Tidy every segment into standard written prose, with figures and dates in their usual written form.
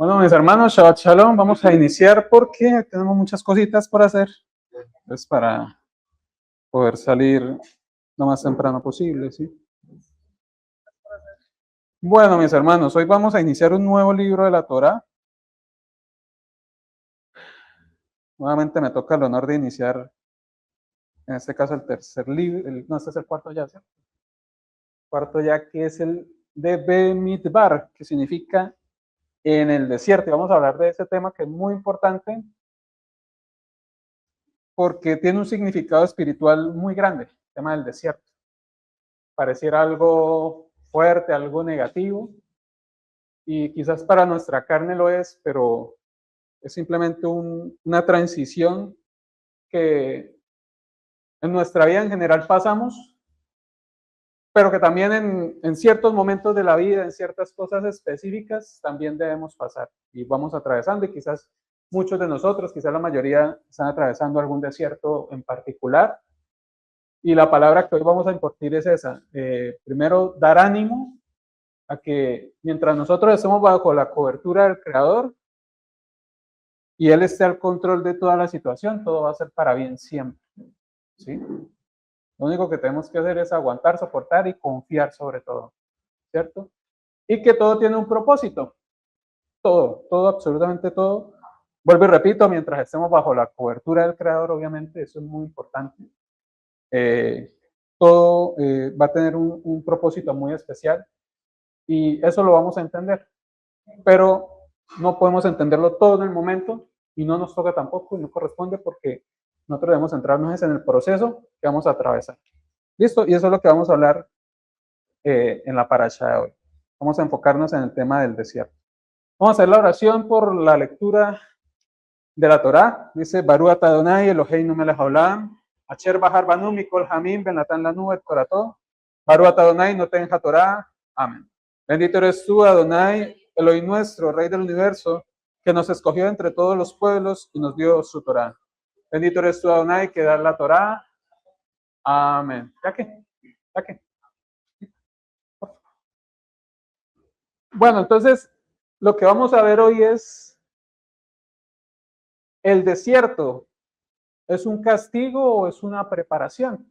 Bueno, mis hermanos, Shabbat Shalom, vamos a iniciar porque tenemos muchas cositas por hacer. Pues para poder salir lo más temprano posible, ¿sí? Bueno, mis hermanos, hoy vamos a iniciar un nuevo libro de la Torá. Nuevamente me toca el honor de iniciar, en este caso, el tercer libro, no, este es el cuarto ya, ¿sí? Cuarto ya, que es el de Bemidbar, que significa en el desierto. Y vamos a hablar de ese tema que es muy importante porque tiene un significado espiritual muy grande, el tema del desierto. Pareciera algo fuerte, algo negativo, y quizás para nuestra carne lo es, pero es simplemente una transición que en nuestra vida en general pasamos, pero que también en ciertos momentos de la vida, en ciertas cosas específicas, también debemos pasar. Y vamos atravesando, y quizás muchos de nosotros, quizás la mayoría, están atravesando algún desierto en particular. Y la palabra que hoy vamos a impartir es esa. Primero, dar ánimo a que mientras nosotros estemos bajo la cobertura del Creador y Él esté al control de toda la situación, todo va a ser para bien siempre, ¿sí? Lo único que tenemos que hacer es aguantar, soportar y confiar sobre todo, ¿cierto? Y que todo tiene un propósito, todo, absolutamente todo. Vuelvo y repito, mientras estemos bajo la cobertura del Creador, obviamente, eso es muy importante. Todo va a tener un propósito muy especial y eso lo vamos a entender. Pero no podemos entenderlo todo en el momento y no nos toca tampoco y no corresponde porque nosotros debemos centrarnos en el proceso que vamos a atravesar. ¿Listo? Y eso es lo que vamos a hablar en la parasha de hoy. Vamos a enfocarnos en el tema del desierto. Vamos a hacer la oración por la lectura de la Torá. Dice, Baruch atah Adonai Eloheinu melech haolam, Asher bahar banu mikol hamim ben natan lanu et torato, Baruch atah Adonai noten haTorá. Amén. Bendito eres tú, Adonai, Elohim nuestro, Rey del universo, que nos escogió entre todos los pueblos y nos dio su Torá. Bendito eres tú, Adonai, que da la Torá. Amén. ¿Ya qué? Bueno, entonces, lo que vamos a ver hoy es el desierto. ¿Es un castigo o es una preparación?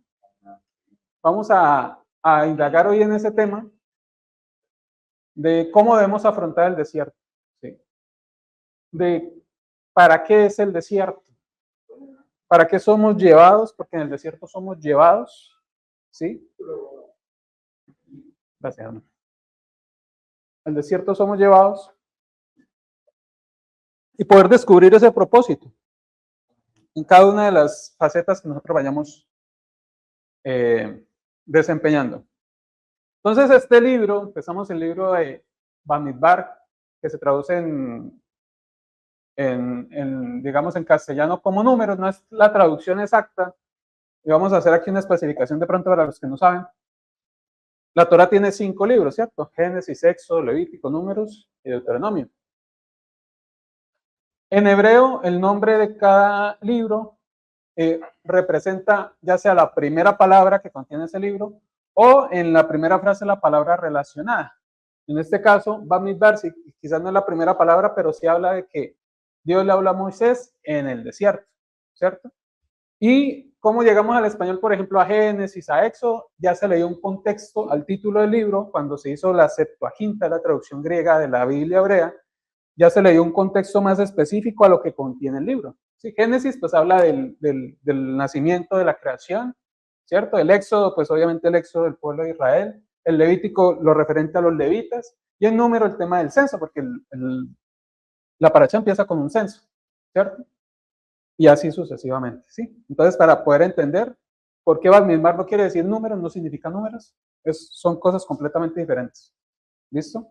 Vamos a indagar hoy en ese tema de cómo debemos afrontar el desierto. ¿Sí? De para qué es el desierto. ¿Para qué somos llevados? Porque en el desierto somos llevados, ¿sí? Gracias, Ana. En el desierto somos llevados y poder descubrir ese propósito en cada una de las facetas que nosotros vayamos desempeñando. Entonces, este libro, empezamos el libro de Bamidbar, que se traduce digamos, en castellano como números, no es la traducción exacta. Y vamos a hacer aquí una especificación de pronto para los que no saben. La Torá tiene 5 libros, ¿cierto? Génesis, Éxodo, Levítico, Números y Deuteronomio. En hebreo, el nombre de cada libro representa ya sea la primera palabra que contiene ese libro o en la primera frase la palabra relacionada. En este caso, Bamidbar, quizás no es la primera palabra, pero sí habla de que Dios le habla a Moisés en el desierto, ¿cierto? Y cómo llegamos al español, por ejemplo, a Génesis, a Éxodo, ya se le dio un contexto al título del libro cuando se hizo la Septuaginta, la traducción griega de la Biblia hebrea, ya se le dio un contexto más específico a lo que contiene el libro. Sí, Génesis pues habla del nacimiento, de la creación, ¿cierto? El Éxodo, pues obviamente el Éxodo del pueblo de Israel. El Levítico, lo referente a los levitas. Y el número, el tema del censo, porque la parasha empieza con un censo, ¿cierto? Y así sucesivamente, ¿sí? Entonces, para poder entender por qué Bamidbar no quiere decir números, no significa números, son cosas completamente diferentes. ¿Listo?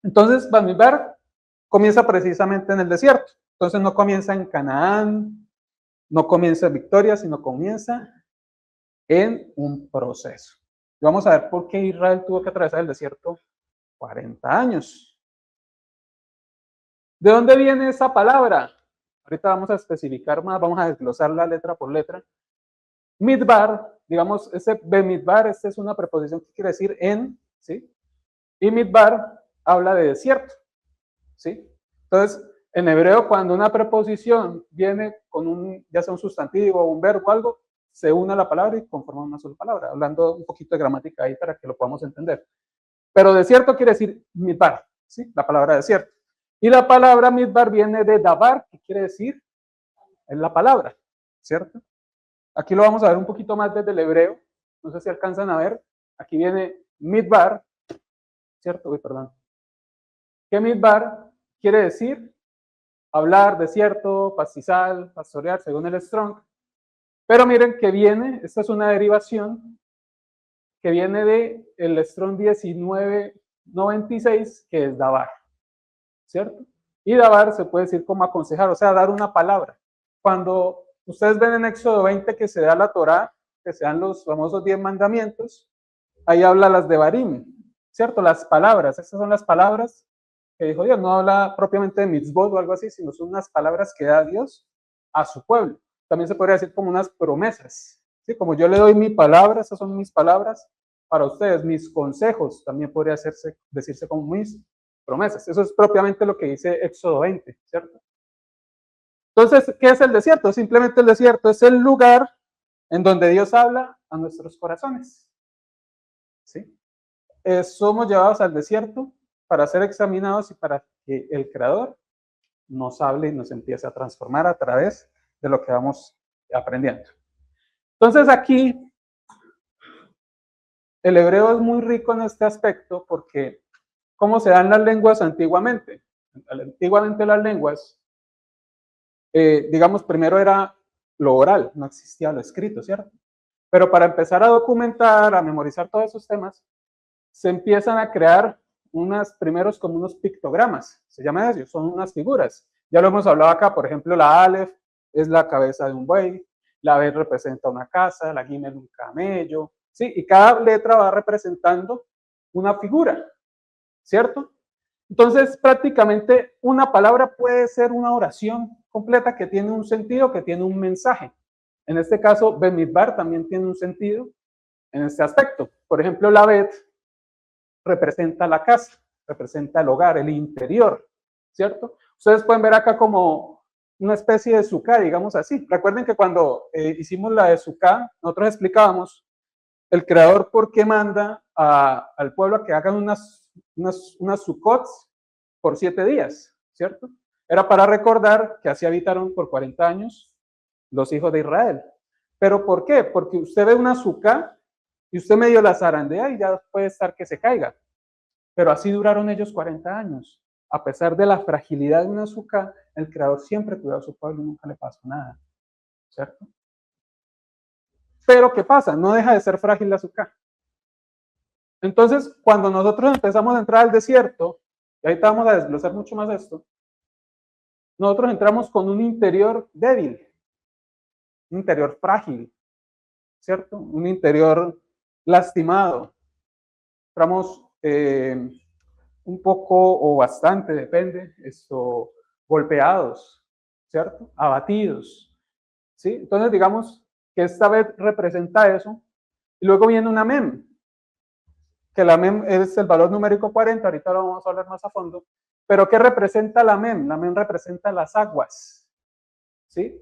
Entonces, Bamidbar comienza precisamente en el desierto. Entonces, no comienza en Canaán, no comienza en victoria, sino comienza en un proceso. Y vamos a ver por qué Israel tuvo que atravesar el desierto 40 años. ¿De dónde viene esa palabra? Ahorita vamos a especificar más, vamos a desglosarla letra por letra. Midbar, digamos, ese Bemidbar, esta es una preposición que quiere decir en, ¿sí? Y Midbar habla de desierto, ¿sí? Entonces, en hebreo, cuando una preposición viene con ya sea un sustantivo, un verbo o algo, se une a la palabra y conforma una sola palabra, hablando un poquito de gramática ahí para que lo podamos entender. Pero desierto quiere decir midbar, ¿sí? La palabra desierto. Y la palabra midbar viene de dabar, que quiere decir, es la palabra, ¿cierto? Aquí lo vamos a ver un poquito más desde el hebreo. No sé si alcanzan a ver. Aquí viene midbar, ¿cierto? Uy, perdón. ¿Qué midbar quiere decir? Hablar, desierto, pastizal, pastorear, según el Strong. Pero miren que viene, esta es una derivación que viene de el Strong 1996, que es dabar, ¿cierto? Y dabar se puede decir como aconsejar, o sea, dar una palabra. Cuando ustedes ven en Éxodo 20 que se da la Torá, que se dan los famosos 10 mandamientos, ahí habla las de Barim, ¿cierto? Las palabras, estas son las palabras que dijo Dios, no habla propiamente de mitzvot o algo así, sino son unas palabras que da Dios a su pueblo. También se podría decir como unas promesas, ¿sí? Como yo le doy mi palabra, esas son mis palabras para ustedes, mis consejos, también podría decirse como mis promesas. Eso es propiamente lo que dice Éxodo 20, ¿cierto? Entonces, ¿qué es el desierto? Simplemente el desierto es el lugar en donde Dios habla a nuestros corazones, ¿sí? Somos llevados al desierto para ser examinados y para que el Creador nos hable y nos empiece a transformar a través de lo que vamos aprendiendo. Entonces aquí el hebreo es muy rico en este aspecto porque ¿cómo se dan las lenguas antiguamente? Antiguamente las lenguas, digamos, primero era lo oral, no existía lo escrito, ¿cierto? Pero para empezar a documentar, a memorizar todos esos temas, se empiezan a crear primeros como unos pictogramas, se llama eso, son unas figuras. Ya lo hemos hablado acá, por ejemplo, la Aleph es la cabeza de un buey, la B representa una casa, la Gimel un camello, ¿sí? Y cada letra va representando una figura, ¿cierto? Entonces, prácticamente una palabra puede ser una oración completa que tiene un sentido, que tiene un mensaje. En este caso, Bemidbar también tiene un sentido en este aspecto. Por ejemplo, la Bet representa la casa, representa el hogar, el interior, ¿cierto? Ustedes pueden ver acá como una especie de sukkah, digamos así. Recuerden que cuando hicimos la de sukkah, nosotros explicábamos el creador por qué manda al pueblo a que hagan unas sukkots por 7 días, ¿cierto? Era para recordar que así habitaron por 40 años los hijos de Israel. ¿Pero por qué? Porque usted ve una sukkah y usted medio la zarandea y ya puede estar que se caiga. Pero así duraron ellos 40 años. A pesar de la fragilidad de una sukkah, el creador siempre cuidó a su pueblo y nunca le pasó nada, ¿cierto? Pero ¿qué pasa? No deja de ser frágil la sukkah. Entonces, cuando nosotros empezamos a entrar al desierto, y ahorita vamos a desglosar mucho más esto, nosotros entramos con un interior débil, un interior frágil, ¿cierto? Un interior lastimado. Entramos un poco o bastante, depende, golpeados, ¿cierto? Abatidos, ¿sí? Entonces, digamos que esta vez representa eso. Y luego viene una mem, que la mem es el valor numérico 40, ahorita lo vamos a hablar más a fondo. Pero ¿qué representa la mem? La mem representa las aguas, ¿sí?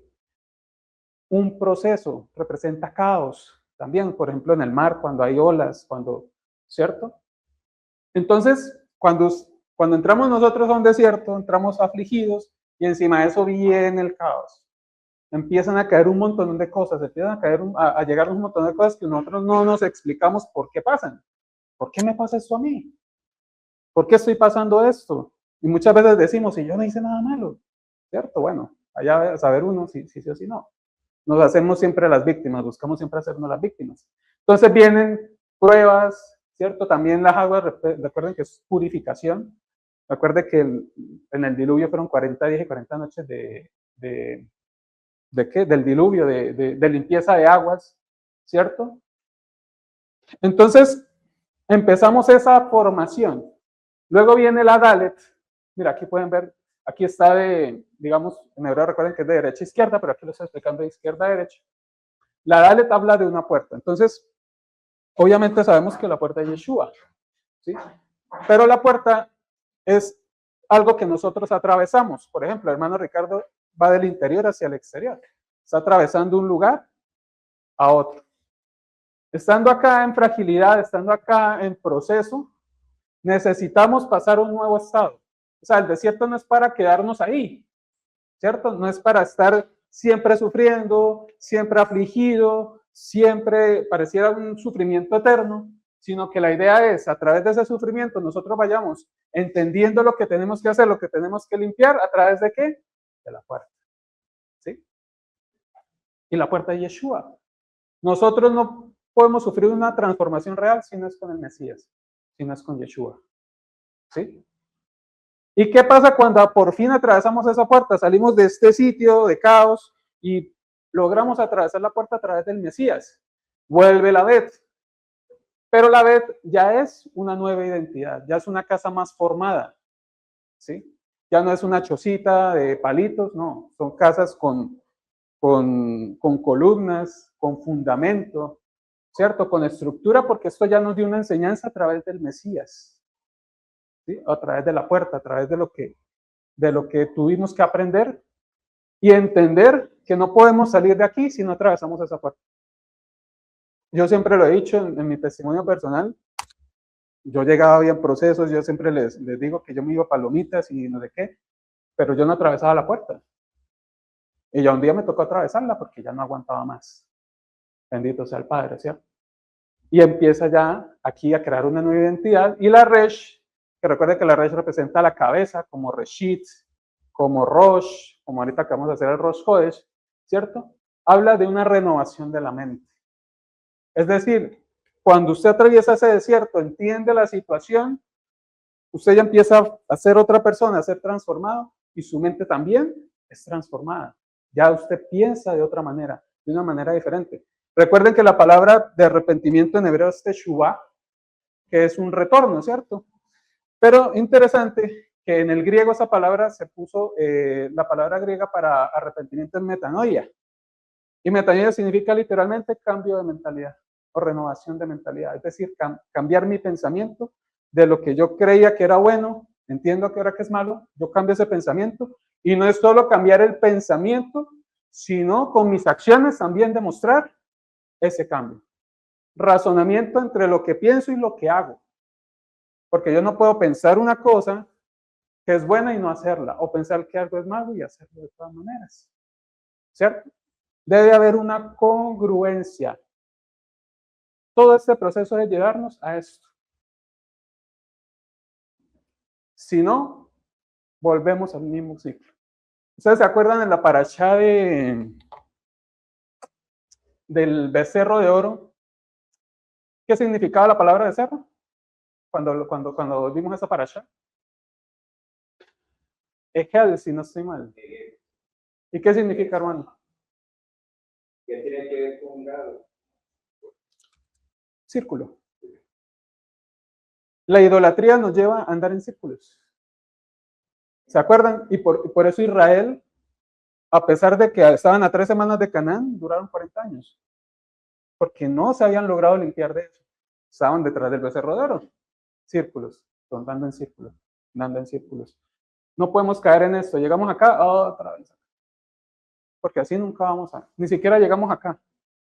Un proceso, representa caos, también, por ejemplo, en el mar, cuando hay olas, ¿cierto? Entonces, cuando entramos nosotros a un desierto, entramos afligidos y encima de eso viene el caos. Empiezan a caer un montón de cosas, empiezan a llegar un montón de cosas que nosotros no nos explicamos por qué pasan. ¿Por qué me pasa esto a mí? ¿Por qué estoy pasando esto? Y muchas veces decimos, si yo no hice nada malo, ¿cierto? Bueno, allá a saber uno si sí o si no. Nos hacemos siempre las víctimas, buscamos siempre hacernos las víctimas. Entonces vienen pruebas, ¿cierto? También las aguas, recuerden que es purificación. Recuerden que en el diluvio fueron 40 días y 40 noches ¿de qué? Del diluvio, de limpieza de aguas, ¿cierto? Entonces, empezamos esa formación. Luego viene la Dalet. Mira, aquí pueden ver, aquí está digamos, en hebreo recuerden que es de derecha a izquierda, pero aquí lo estoy explicando de izquierda a derecha. La Dalet habla de una puerta. Entonces, obviamente sabemos que la puerta es Yeshua, ¿sí? Pero la puerta es algo que nosotros atravesamos. Por ejemplo, el hermano Ricardo va del interior hacia el exterior. Está atravesando un lugar a otro. Estando acá en fragilidad, estando acá en proceso, necesitamos pasar a un nuevo estado. O sea, el desierto no es para quedarnos ahí, ¿cierto? No es para estar siempre sufriendo, siempre afligido, siempre pareciera un sufrimiento eterno, sino que la idea es, a través de ese sufrimiento, nosotros vayamos entendiendo lo que tenemos que hacer, lo que tenemos que limpiar, ¿a través de qué? De la puerta. ¿Sí? Y la puerta de Yeshua. Nosotros no podemos sufrir una transformación real si no es con el Mesías, si no es con Yeshua. ¿Sí? ¿Y qué pasa cuando por fin atravesamos esa puerta? Salimos de este sitio de caos y logramos atravesar la puerta a través del Mesías. Vuelve la Bet. Pero la Bet ya es una nueva identidad, ya es una casa más formada. ¿Sí? Ya no es una chocita de palitos, no, son casas con columnas, con fundamento, ¿cierto? Con estructura, porque esto ya nos dio una enseñanza a través del Mesías, ¿sí? A través de la puerta, a través de lo que tuvimos que aprender y entender que no podemos salir de aquí si no atravesamos esa puerta. Yo siempre lo he dicho en mi testimonio personal, yo llegaba bien procesos, yo siempre les digo que yo me iba a palomitas y no sé qué, pero yo no atravesaba la puerta. Y ya un día me tocó atravesarla porque ya no aguantaba más. Bendito sea el Padre, ¿cierto? Y empieza ya aquí a crear una nueva identidad. Y la Resh, que recuerde que la Resh representa la cabeza, como Reshit, como Rosh, como ahorita que vamos a hacer el Rosh Hodesh, ¿cierto? Habla de una renovación de la mente. Es decir, cuando usted atraviesa ese desierto, entiende la situación, usted ya empieza a ser otra persona, a ser transformado, y su mente también es transformada. Ya usted piensa de otra manera, de una manera diferente. Recuerden que la palabra de arrepentimiento en hebreo es teshuvah, que es un retorno, ¿cierto? Pero interesante que en el griego esa palabra se puso, la palabra griega para arrepentimiento es metanoia. Y metanoia significa literalmente cambio de mentalidad o renovación de mentalidad. Es decir, cambiar mi pensamiento de lo que yo creía que era bueno, entiendo que ahora que es malo, yo cambio ese pensamiento. Y no es solo cambiar el pensamiento, sino con mis acciones también demostrar ese cambio. Razonamiento entre lo que pienso y lo que hago. Porque yo no puedo pensar una cosa que es buena y no hacerla, o pensar que algo es malo y hacerlo de todas maneras. ¿Cierto? Debe haber una congruencia. Todo este proceso de llevarnos a esto. Si no, volvemos al mismo ciclo. ¿Ustedes se acuerdan de la parashá del becerro de oro? ¿Qué significaba la palabra becerro? Cuando vimos esa parashá. Ejel, si no estoy mal. ¿Y qué significa, hermano? ¿Qué tiene que ver con un grado? Círculo. La idolatría nos lleva a andar en círculos. ¿Se acuerdan? Y por eso Israel, a pesar de que estaban a 3 semanas de Canaán, duraron 40 años. Porque no se habían logrado limpiar de eso. Estaban detrás del becerro de oro. Círculos, andando en círculos, andando en círculos. No podemos caer en esto. Llegamos acá, otra vez. Porque así nunca vamos a, ni siquiera llegamos acá.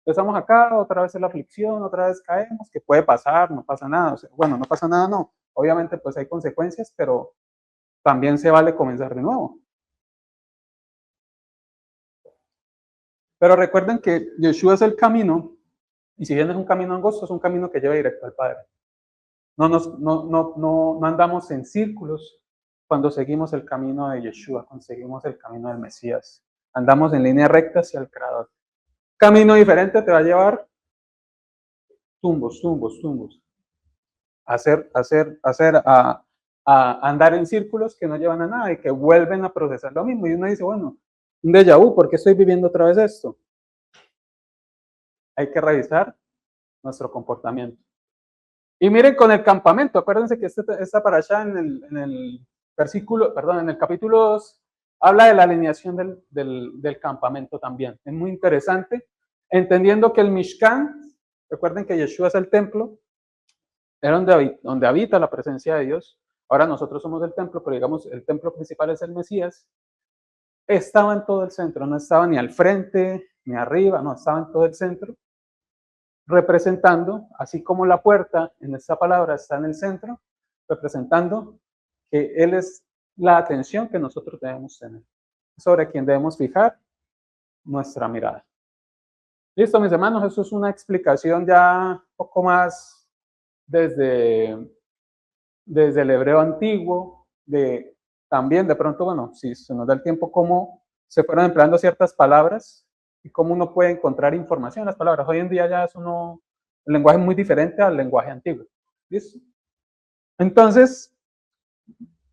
Empezamos acá, otra vez es la aflicción, otra vez caemos, que puede pasar, no pasa nada. O sea, bueno, no pasa nada, no. Obviamente, pues hay consecuencias, pero también se vale comenzar de nuevo. Pero recuerden que Yeshua es el camino, y si bien es un camino angosto, es un camino que lleva directo al Padre. No andamos en círculos cuando seguimos el camino de Yeshua, cuando seguimos el camino del Mesías. Andamos en línea recta hacia el Creador. Camino diferente te va a llevar tumbos. A andar en círculos que no llevan a nada y que vuelven a procesar lo mismo. Y uno dice, bueno, un déjà vu, ¿por qué estoy viviendo otra vez esto? Hay que revisar nuestro comportamiento. Y miren con el campamento, acuérdense que esta parashá en el capítulo 2, habla de la alineación del campamento también. Es muy interesante, entendiendo que el Mishkan, recuerden que Yeshua es el templo, es donde habita la presencia de Dios. ahora nosotros somos el templo, pero digamos, el templo principal es el Mesías, estaba en todo el centro, no estaba ni al frente, ni arriba, no, estaba en todo el centro, representando, así como la puerta en esta palabra está en el centro, representando que Él es la atención que nosotros debemos tener, sobre quien debemos fijar nuestra mirada. Listo, mis hermanos, eso es una explicación ya un poco más desde el hebreo antiguo, también de pronto, bueno, si se nos da el tiempo, cómo se fueron empleando ciertas palabras y cómo uno puede encontrar información en las palabras. Hoy en día ya es el lenguaje es muy diferente al lenguaje antiguo. ¿Listo? Entonces,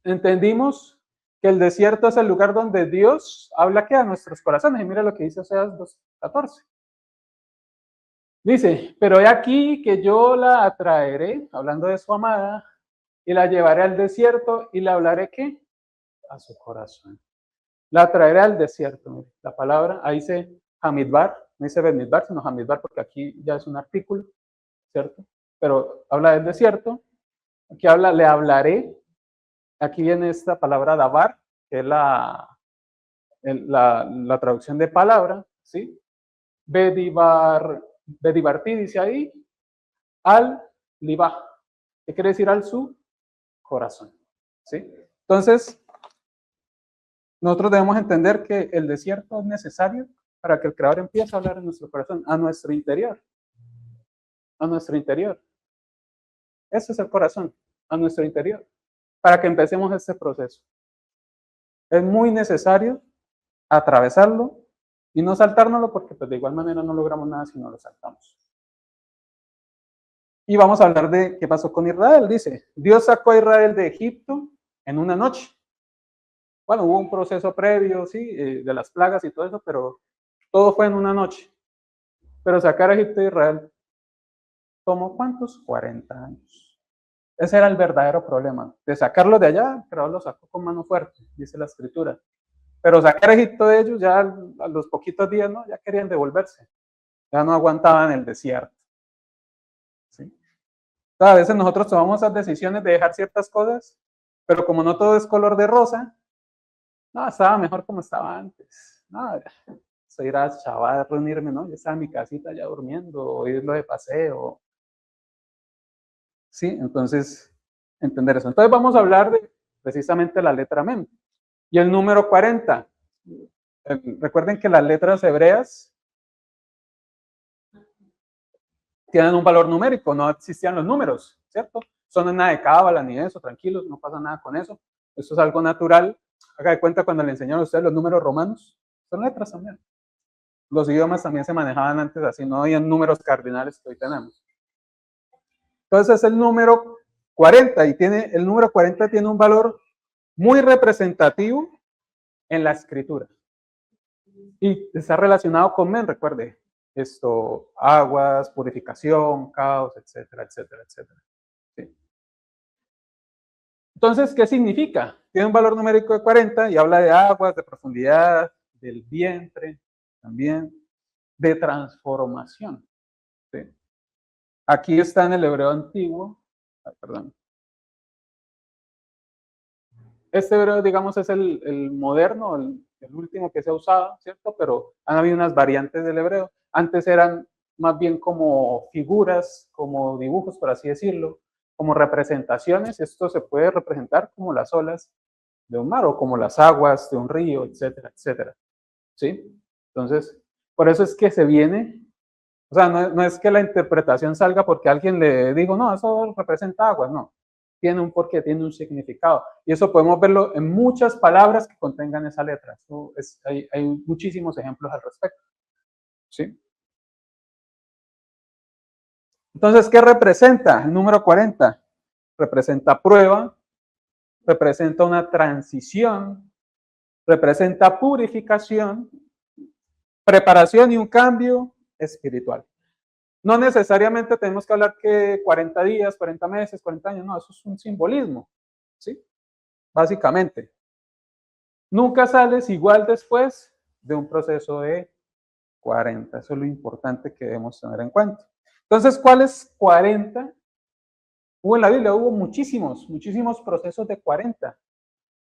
entendimos que el desierto es el lugar donde Dios habla a nuestros corazones. Y mira lo que dice Oseas 2:14. Dice, pero he aquí que yo la atraeré, hablando de su amada, y la llevaré al desierto y le hablaré, ¿qué? A su corazón. La traeré al desierto. Mire, la palabra, ahí dice Hamidbar, no dice Benidbar, sino Hamidbar, porque aquí ya es un artículo, ¿cierto? Pero habla del desierto. Aquí habla, le hablaré. Aquí viene esta palabra dabar, que es la traducción de palabra, ¿sí? Bedibartí dice ahí, al libá. ¿Qué quiere decir al su corazón? ¿Sí? Entonces, nosotros debemos entender que el desierto es necesario para que el Creador empiece a hablar en nuestro corazón, a nuestro interior. A nuestro interior. Ese es el corazón, a nuestro interior, para que empecemos este proceso. Es muy necesario atravesarlo y no saltárnoslo, porque pues, de igual manera no logramos nada si no lo saltamos. Y vamos a hablar de qué pasó con Israel. Dice, Dios sacó a Israel de Egipto en una noche. Bueno, hubo un proceso previo, sí, de las plagas y todo eso, pero todo fue en una noche. Pero sacar a Egipto de Israel tomó ¿cuántos? 40 años. Ese era el verdadero problema. De sacarlo de allá, el Creador lo sacó con mano fuerte, dice la Escritura. Pero sacar a Egipto de ellos, ya a los poquitos días, ¿no? Ya querían devolverse. Ya no aguantaban el desierto. ¿Sí? Entonces, a veces nosotros tomamos esas decisiones de dejar ciertas cosas, pero como no todo es color de rosa, no, estaba mejor como estaba antes. No, ir a Chaval a reunirme, ¿no? Yo estaba en mi casita ya durmiendo, o irlo de paseo. Sí, entonces, entender eso. Entonces vamos a hablar de precisamente la letra Mem. Y el número 40. Recuerden que las letras hebreas tienen un valor numérico, no existían los números, ¿cierto? Son nada de cábala ni eso, tranquilos, no pasa nada con eso. Eso es algo natural. Haga de cuenta cuando le enseñaron a ustedes los números romanos, son letras también. Los idiomas también se manejaban antes así, no había números cardinales que hoy tenemos. Entonces es el número 40 y el número 40 tiene un valor muy representativo en la escritura. Y está relacionado con Men, recuerde, esto, aguas, purificación, caos, etcétera, etcétera, etcétera. ¿Sí? Entonces, ¿qué significa? Tiene un valor numérico de 40 y habla de aguas, de profundidad, del vientre, también, de transformación. ¿Sí? Aquí está en el hebreo antiguo, perdón. Este hebreo, digamos, es el moderno, el último que se ha usado, ¿cierto? Pero han habido unas variantes del hebreo. Antes eran más bien como figuras, como dibujos, por así decirlo, como representaciones. Esto se puede representar como las olas de un mar o como las aguas de un río, etcétera, etcétera. ¿Sí? Entonces, por eso es que se viene, o sea, no es que la interpretación salga porque alguien le dijo, no, eso representa aguas, no. Tiene un porqué, tiene un significado. Y eso podemos verlo en muchas palabras que contengan esa letra. Hay muchísimos ejemplos al respecto. ¿Sí? Entonces, ¿qué representa? El número 40 representa prueba, representa una transición, representa purificación, preparación y un cambio espiritual. No necesariamente tenemos que hablar que 40 días, 40 meses, 40 años, no, eso es un simbolismo, ¿sí? Básicamente. Nunca sales igual después de un proceso de 40. Eso es lo importante que debemos tener en cuenta. Entonces, ¿cuáles 40 Hubo en la Biblia, hubo muchísimos procesos de 40.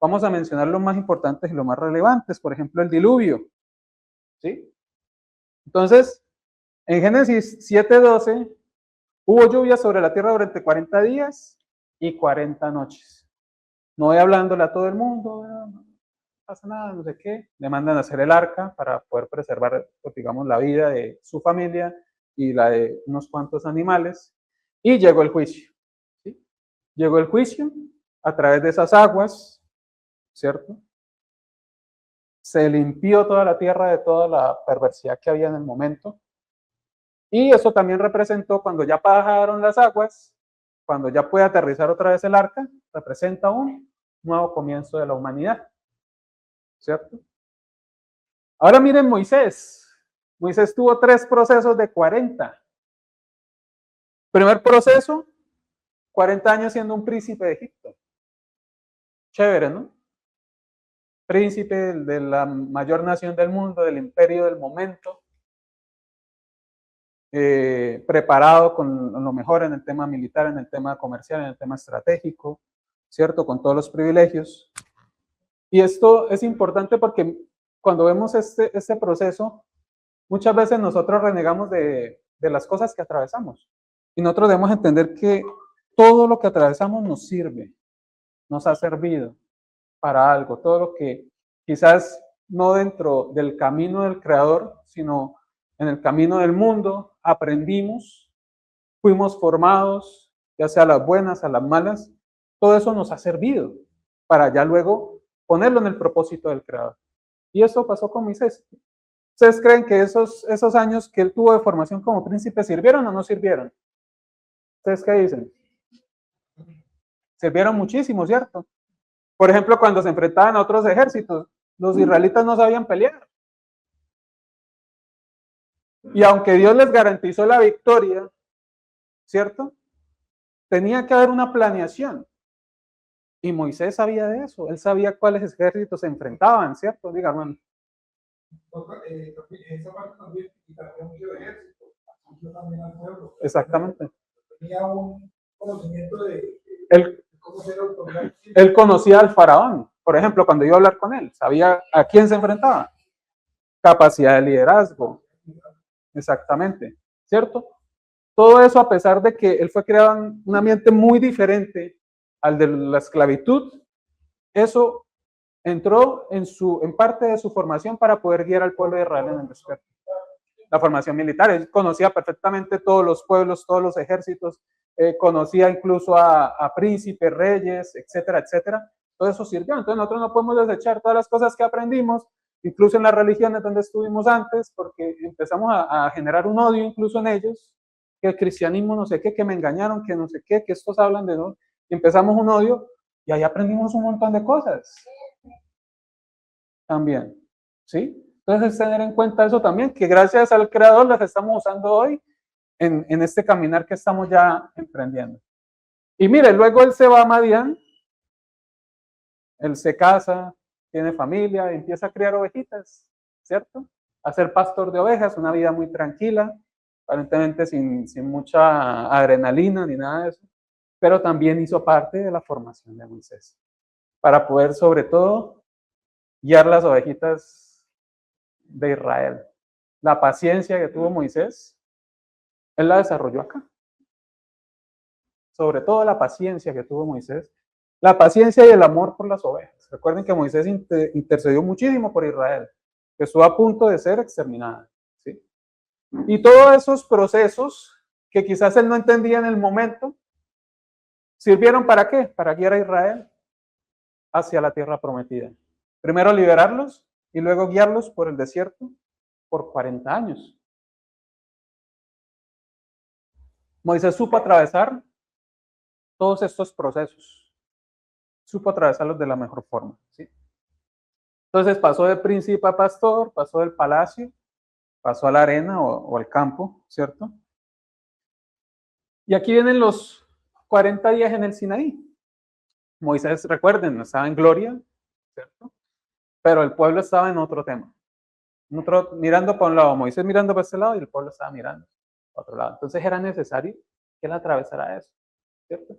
Vamos a mencionar los más importantes y los más relevantes, por ejemplo, el diluvio. ¿Sí? Entonces, en Génesis 7:12, hubo lluvia sobre la tierra durante 40 días y 40 noches. No voy hablándole a todo el mundo, no pasa nada, no sé qué. Le mandan a hacer el arca para poder preservar, pues, digamos, la vida de su familia y la de unos cuantos animales. Y llegó el juicio. ¿Sí? Llegó el juicio a través de esas aguas, ¿cierto? Se limpió toda la tierra de toda la perversidad que había en el momento. Y eso también representó, cuando ya bajaron las aguas, cuando ya puede aterrizar otra vez el arca, representa un nuevo comienzo de la humanidad, ¿cierto? Ahora miren Moisés. Moisés tuvo 3 procesos de 40. Primer proceso, 40 años siendo un príncipe de Egipto. Chévere, ¿no? Príncipe de la mayor nación del mundo, del imperio del momento. Preparado con lo mejor en el tema militar, en el tema comercial, en el tema estratégico, ¿cierto? Con todos los privilegios. Y esto es importante porque cuando vemos este proceso, muchas veces nosotros renegamos de las cosas que atravesamos. Y nosotros debemos entender que todo lo que atravesamos nos sirve, nos ha servido para algo. Todo lo que quizás no dentro del camino del Creador, sino en el camino del mundo, aprendimos, fuimos formados, ya sea a las buenas, a las malas, todo eso nos ha servido para ya luego ponerlo en el propósito del Creador. Y eso pasó con Moisés. ¿Ustedes creen que esos años que él tuvo de formación como príncipe sirvieron o no sirvieron? ¿Ustedes qué dicen? Sirvieron muchísimo, ¿cierto? Por ejemplo, cuando se enfrentaban a otros ejércitos, los israelitas no sabían pelear. Y aunque Dios les garantizó la victoria, ¿cierto? Tenía que haber una planeación. Y Moisés sabía de eso. Él sabía cuáles ejércitos se enfrentaban, ¿cierto? Diga, hermano. Esa parte también, y también mucho de ejército, yo también al pueblo. Exactamente. Tenía un conocimiento de cómo ser autoridad. Él conocía al faraón, por ejemplo, cuando iba a hablar con él, sabía a quién se enfrentaba. Capacidad de liderazgo. Exactamente, ¿cierto? Todo eso a pesar de que él fue creado en un ambiente muy diferente al de la esclavitud, eso entró en parte de su formación para poder guiar al pueblo de Israel en el desierto. La formación militar, él conocía perfectamente todos los pueblos, todos los ejércitos, conocía incluso a príncipes, reyes, etcétera, etcétera. Todo eso sirvió. Entonces nosotros no podemos desechar todas las cosas que aprendimos, incluso en las religiones donde estuvimos antes, porque empezamos a generar un odio incluso en ellos, que el cristianismo no sé qué, que me engañaron, que no sé qué, que estos hablan de no. Y empezamos un odio y ahí aprendimos un montón de cosas. También, ¿sí? Entonces, tener en cuenta eso también, que gracias al Creador las estamos usando hoy en este caminar que estamos ya emprendiendo. Y mire, luego él se va a Madián, él se casa, tiene familia, empieza a criar ovejitas, ¿cierto? A ser pastor de ovejas, una vida muy tranquila, aparentemente sin mucha adrenalina ni nada de eso, pero también hizo parte de la formación de Moisés, para poder sobre todo guiar las ovejitas de Israel. La paciencia que tuvo Moisés, él la desarrolló acá. Sobre todo la paciencia que tuvo Moisés, la paciencia y el amor por las ovejas. Recuerden que Moisés intercedió muchísimo por Israel, que estuvo a punto de ser exterminada. ¿Sí? Y todos esos procesos que quizás él no entendía en el momento, ¿sirvieron para qué? Para guiar a Israel hacia la tierra prometida. Primero liberarlos y luego guiarlos por el desierto por 40 años. Moisés supo atravesar todos estos procesos, supo atravesarlos de la mejor forma, ¿sí? Entonces pasó de príncipe a pastor, pasó del palacio, pasó a la arena o al campo, ¿cierto? Y aquí vienen los 40 días en el Sinaí. Moisés, recuerden, estaba en gloria, ¿cierto? Pero el pueblo estaba en otro tema. Mirando para un lado, Moisés mirando para este lado y el pueblo estaba mirando para otro lado. Entonces era necesario que él atravesara eso. ¿cierto?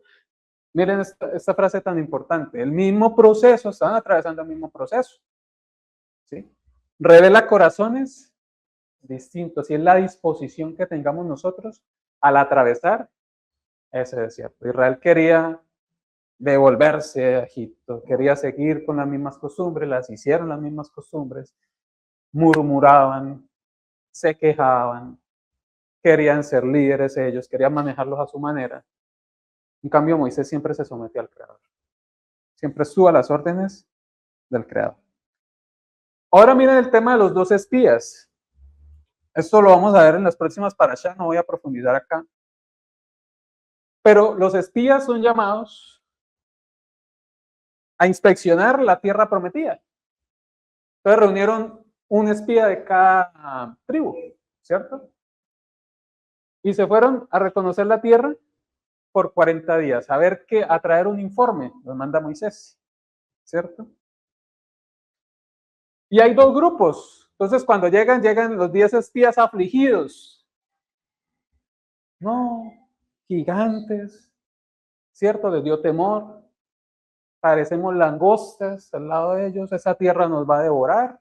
Miren esta frase tan importante. El mismo proceso, están atravesando el mismo proceso. ¿Sí? Revela corazones distintos y es la disposición que tengamos nosotros al atravesar ese desierto. Israel quería devolverse a Egipto, quería seguir con las mismas costumbres, las hicieron las mismas costumbres, murmuraban, se quejaban, querían ser líderes ellos, querían manejarlos a su manera. En cambio, Moisés siempre se sometió al Creador, siempre estuvo a las órdenes del Creador. Ahora miren el tema de los 2 espías. Esto lo vamos a ver en las próximas parashá, no voy a profundizar acá. Pero los espías son llamados a inspeccionar la tierra prometida. Entonces reunieron un espía de cada tribu, ¿cierto? Y se fueron a reconocer la tierra por 40 días, a traer un informe, lo manda Moisés, ¿cierto? Y hay 2 grupos. Entonces cuando llegan los 10 espías afligidos. No, gigantes, ¿cierto? Les dio temor. Parecemos langostas al lado de ellos, esa tierra nos va a devorar.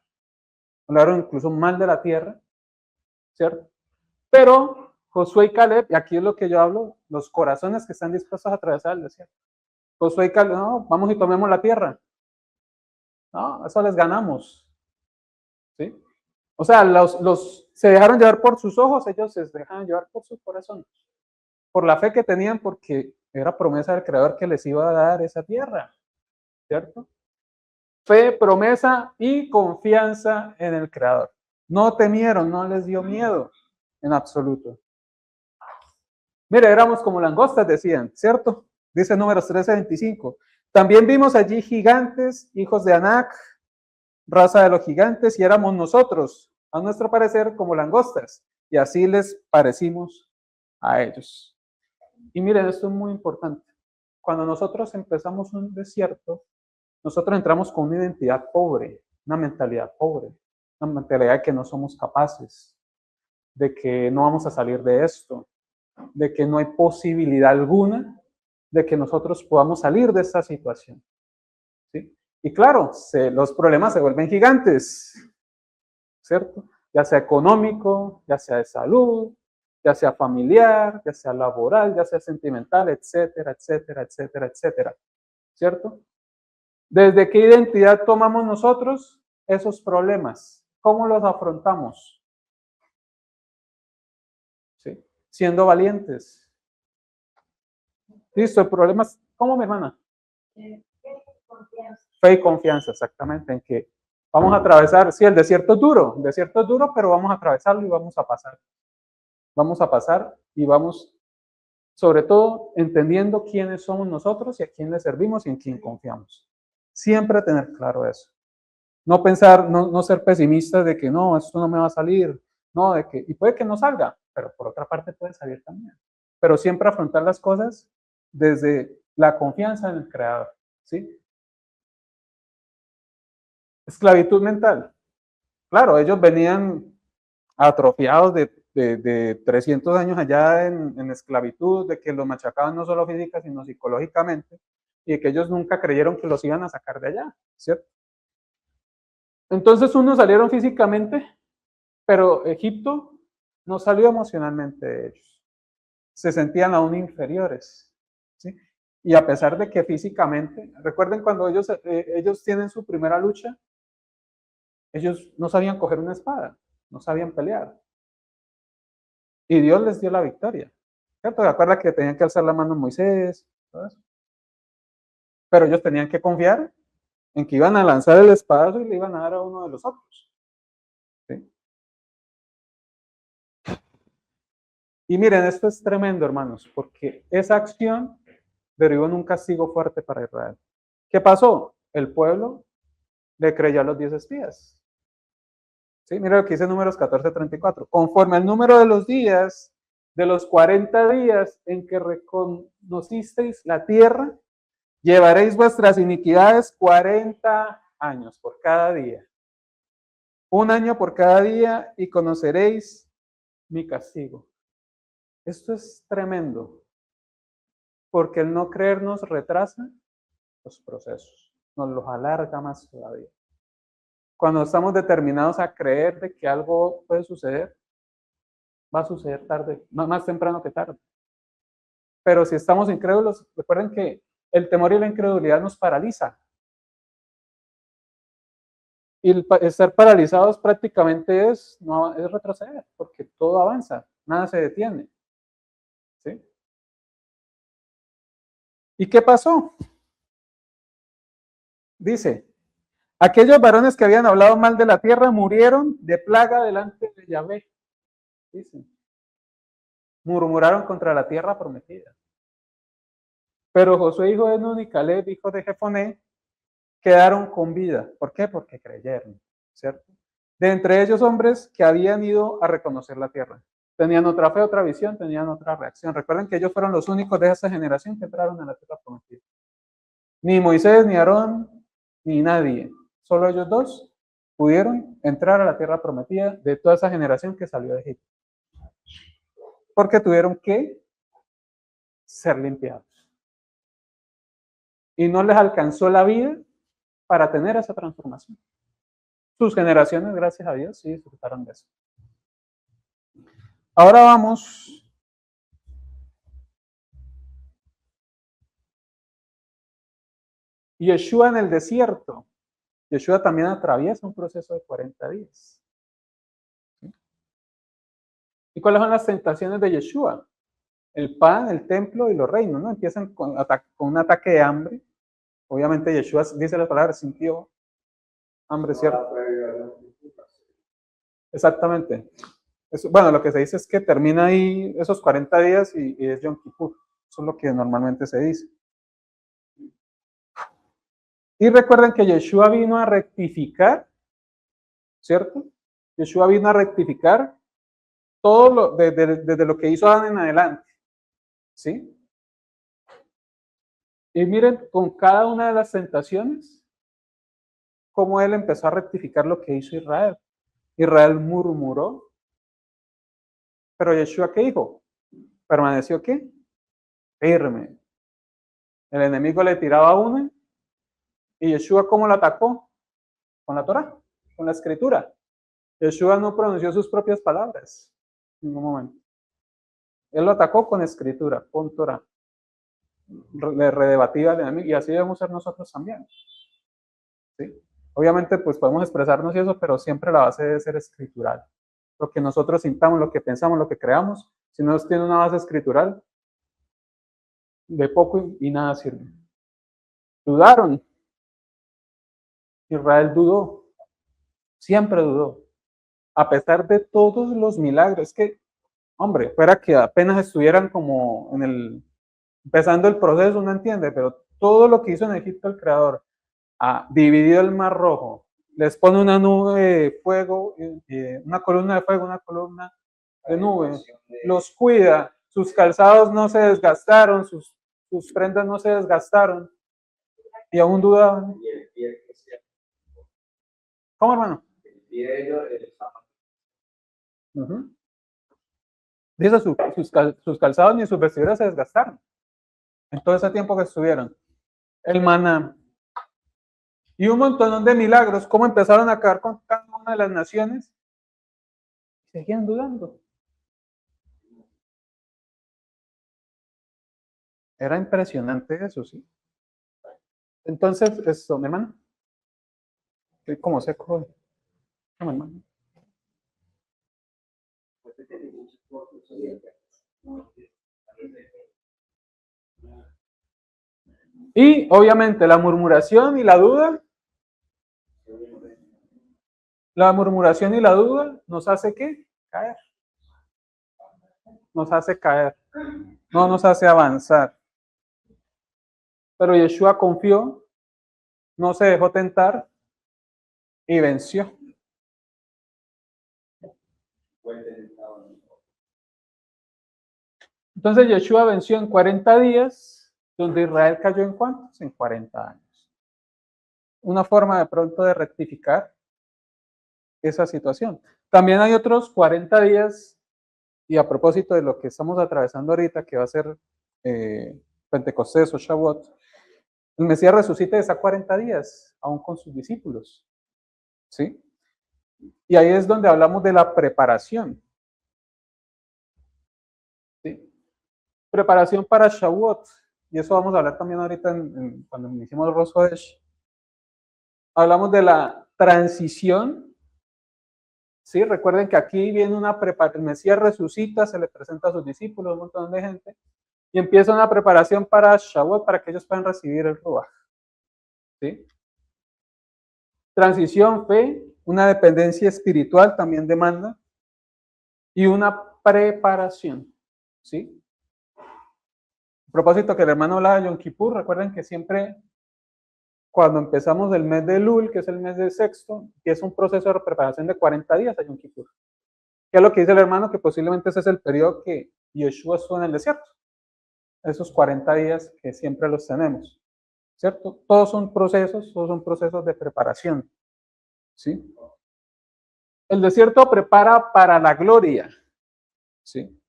Hablaron incluso mal de la tierra, ¿cierto? Pero Josué y Caleb, y aquí es lo que yo hablo, los corazones que están dispuestos a atravesar el desierto. Josué y Caleb, no, vamos y tomemos la tierra. No, eso les ganamos. ¿Sí? O sea, se dejaron llevar por sus ojos, ellos se dejaron llevar por su corazón. Por la fe que tenían, porque era promesa del Creador que les iba a dar esa tierra. ¿Cierto? Fe, promesa y confianza en el Creador. No temieron, no les dio miedo en absoluto. Mire, éramos como langostas, decían, ¿cierto? Dice Números 13:25. También vimos allí gigantes, hijos de Anac, raza de los gigantes, y éramos nosotros, a nuestro parecer, como langostas, y así les parecimos a ellos. Y miren, esto es muy importante. Cuando nosotros empezamos un desierto, nosotros entramos con una identidad pobre, una mentalidad pobre, una mentalidad de que no somos capaces, de que no vamos a salir de esto, de que no hay posibilidad alguna de que nosotros podamos salir de esta situación. ¿Sí? Y claro, los problemas se vuelven gigantes, ¿cierto? Ya sea económico, ya sea de salud, ya sea familiar, ya sea laboral, ya sea sentimental, etcétera, etcétera, etcétera, etcétera, ¿cierto? ¿Desde qué identidad tomamos nosotros esos problemas? ¿Cómo los afrontamos? ¿Sí? Siendo valientes. Listo, el problema es, ¿cómo, mi hermana? Fe y confianza, exactamente, en que vamos a atravesar, sí, el desierto es duro, pero vamos a atravesarlo y vamos a pasar. Vamos a pasar y vamos, sobre todo, entendiendo quiénes somos nosotros y a quién le servimos y en quién confiamos. Siempre tener claro eso. No pensar, no ser pesimistas de que no, esto no me va a salir, no, de que, y puede que no salga, pero por otra parte puede salir también. Pero siempre afrontar las cosas desde la confianza en el Creador, ¿sí? Esclavitud mental. Claro, ellos venían atrofiados de 300 años allá en esclavitud, de que los machacaban no solo física, sino psicológicamente, y de que ellos nunca creyeron que los iban a sacar de allá, ¿cierto? Entonces unos salieron físicamente, pero Egipto no salió emocionalmente de ellos. Se sentían aún inferiores, ¿sí? Y a pesar de que físicamente, recuerden cuando ellos tienen su primera lucha, ellos no sabían coger una espada, no sabían pelear. Y Dios les dio la victoria. ¿Cierto? ¿Se acuerdan que tenían que alzar la mano a Moisés? Todo eso. Pero ellos tenían que confiar en que iban a lanzar el espadazo y le iban a dar a uno de los otros. ¿Sí? Y miren, esto es tremendo, hermanos, porque esa acción derivó en un castigo fuerte para Israel. ¿Qué pasó? El pueblo le creyó a los 10 espías. ¿Sí? Mira lo que dice Números 14:34. Conforme al número de los días, de los 40 días en que reconocisteis la tierra, llevaréis vuestras iniquidades 40 años por cada día. Un año por cada día y conoceréis mi castigo. Esto es tremendo. porque el no creer nos retrasa los procesos, nos los alarga más todavía. Cuando estamos determinados a creer de que algo puede suceder, va a suceder tarde, más temprano que tarde. Pero si estamos incrédulos, recuerden que el temor y la incredulidad nos paraliza. Y el estar paralizados prácticamente es retroceder, porque todo avanza, nada se detiene. ¿Sí? ¿Y qué pasó? Dice, aquellos varones que habían hablado mal de la tierra murieron de plaga delante de Yahvé. Dice, murmuraron contra la tierra prometida. Pero Josué, hijo de Nun, y Caleb, hijo de Jefoné, quedaron con vida. ¿Por qué? Porque creyeron, ¿cierto? De entre ellos hombres que habían ido a reconocer la tierra. Tenían otra fe, otra visión, tenían otra reacción. Recuerden que ellos fueron los únicos de esa generación que entraron a la tierra prometida. Ni Moisés, ni Aarón, ni nadie. Solo ellos dos pudieron entrar a la tierra prometida de toda esa generación que salió de Egipto. Porque tuvieron que ser limpiados. Y no les alcanzó la vida para tener esa transformación. Sus generaciones, gracias a Dios, sí disfrutaron de eso. Ahora vamos Yeshua en el desierto. Yeshua también atraviesa un proceso de 40 días. ¿Y cuáles son las tentaciones de Yeshua? El pan, el templo y los reinos, ¿no? Empiezan con un ataque de hambre. Obviamente Yeshua dice las palabras, sintió hambre, ¿cierto? Exactamente. Eso, bueno, lo que se dice es que termina ahí esos 40 días y es Yom Kippur. Eso es lo que normalmente se dice. Y recuerden que Yeshua vino a rectificar, ¿cierto? Yeshua vino a rectificar todo desde lo que hizo Adán en adelante, ¿sí? Y miren, con cada una de las tentaciones, cómo él empezó a rectificar lo que hizo Israel. Israel murmuró, pero Yeshua, ¿qué dijo? ¿Permaneció qué? Firme. El enemigo le tiraba una, y Yeshua, ¿cómo lo atacó? Con la Torah, con la escritura. Yeshua no pronunció sus propias palabras en ningún momento. Él lo atacó con escritura, con Torah. Le redebatía al enemigo, y así debemos ser nosotros también. ¿Sí? Obviamente, pues podemos expresarnos y eso, pero siempre la base debe ser escritural. Lo que nosotros sintamos, lo que pensamos, lo que creamos, si no tiene una base escritural, de poco y nada sirve. Dudaron. Israel dudó. Siempre dudó. A pesar de todos los milagros. Es que, hombre, fuera que apenas estuvieran como empezando el proceso, uno entiende, pero todo lo que hizo en Egipto el Creador, dividido el Mar Rojo, les pone una nube de fuego, una columna de fuego, una columna de nube, los cuida, sus calzados no se desgastaron, sus prendas no se desgastaron, y aún dudaban. ¿Cómo, hermano? Dice, sus calzados ni sus vestiduras se desgastaron en todo ese tiempo que estuvieron. El maná. Y un montón de milagros, cómo empezaron a acabar con cada una de las naciones. Seguían dudando. Era impresionante eso, sí. Entonces, esto, mi hermano. Estoy como seco. No, mi hermano. Y obviamente la murmuración y la duda. La murmuración y la duda nos hace ¿qué? Caer. Nos hace caer. No nos hace avanzar. Pero Yeshua confió, no se dejó tentar y venció. Entonces Yeshua venció en 40 días, donde Israel cayó en ¿cuántos? En 40 años. Una forma de pronto de rectificar esa situación. También hay otros 40 días, y a propósito de lo que estamos atravesando ahorita, que va a ser Pentecostés o Shavuot, el Mesías resucita y está 40 días, aún con sus discípulos. ¿Sí? Y ahí es donde hablamos de la preparación. ¿Sí? Preparación para Shavuot. Y eso vamos a hablar también ahorita cuando iniciemos el Rosh Hodesh. Hablamos de la transición. ¿Sí? Recuerden que aquí viene una preparación. El Mesías resucita, se le presenta a sus discípulos, un montón de gente. Y empieza una preparación para Shavuot, para que ellos puedan recibir el Ruach. ¿Sí? Transición, fe, una dependencia espiritual también demanda. Y una preparación. ¿Sí? A propósito que el hermano hablaba de Yom Kippur, recuerden que siempre cuando empezamos el mes de Elul, que es el mes de sexto, que es un proceso de preparación de 40 días a Yom Kippur. ¿Qué es lo que dice el hermano? Que posiblemente ese es el periodo que Yeshua estuvo en el desierto. Esos 40 días que siempre los tenemos. ¿Cierto? Todos son procesos de preparación. ¿Sí? El desierto prepara para la gloria. ¿Sí?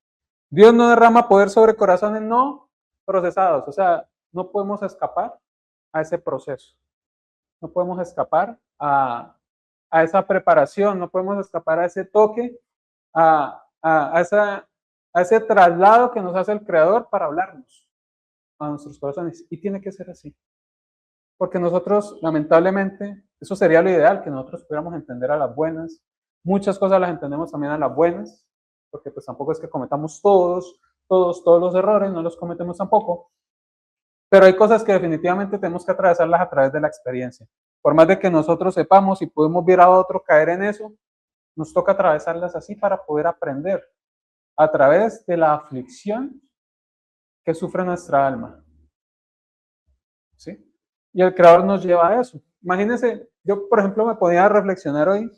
Dios no derrama poder sobre corazones no procesados. O sea, no podemos escapar a ese proceso. No podemos escapar a esa preparación, no podemos escapar a ese toque, a ese traslado que nos hace el Creador para hablarnos a nuestros corazones. Y tiene que ser así. Porque nosotros, lamentablemente, eso sería lo ideal, que nosotros pudiéramos entender a las buenas. Muchas cosas las entendemos también a las buenas, porque pues tampoco es que cometamos todos los errores, no los cometemos tampoco. Pero hay cosas que definitivamente tenemos que atravesarlas a través de la experiencia. Por más de que nosotros sepamos y podemos ver a otro caer en eso, nos toca atravesarlas así para poder aprender a través de la aflicción que sufre nuestra alma. ¿Sí? Y el Creador nos lleva a eso. Imagínense, yo por ejemplo me podía reflexionar hoy,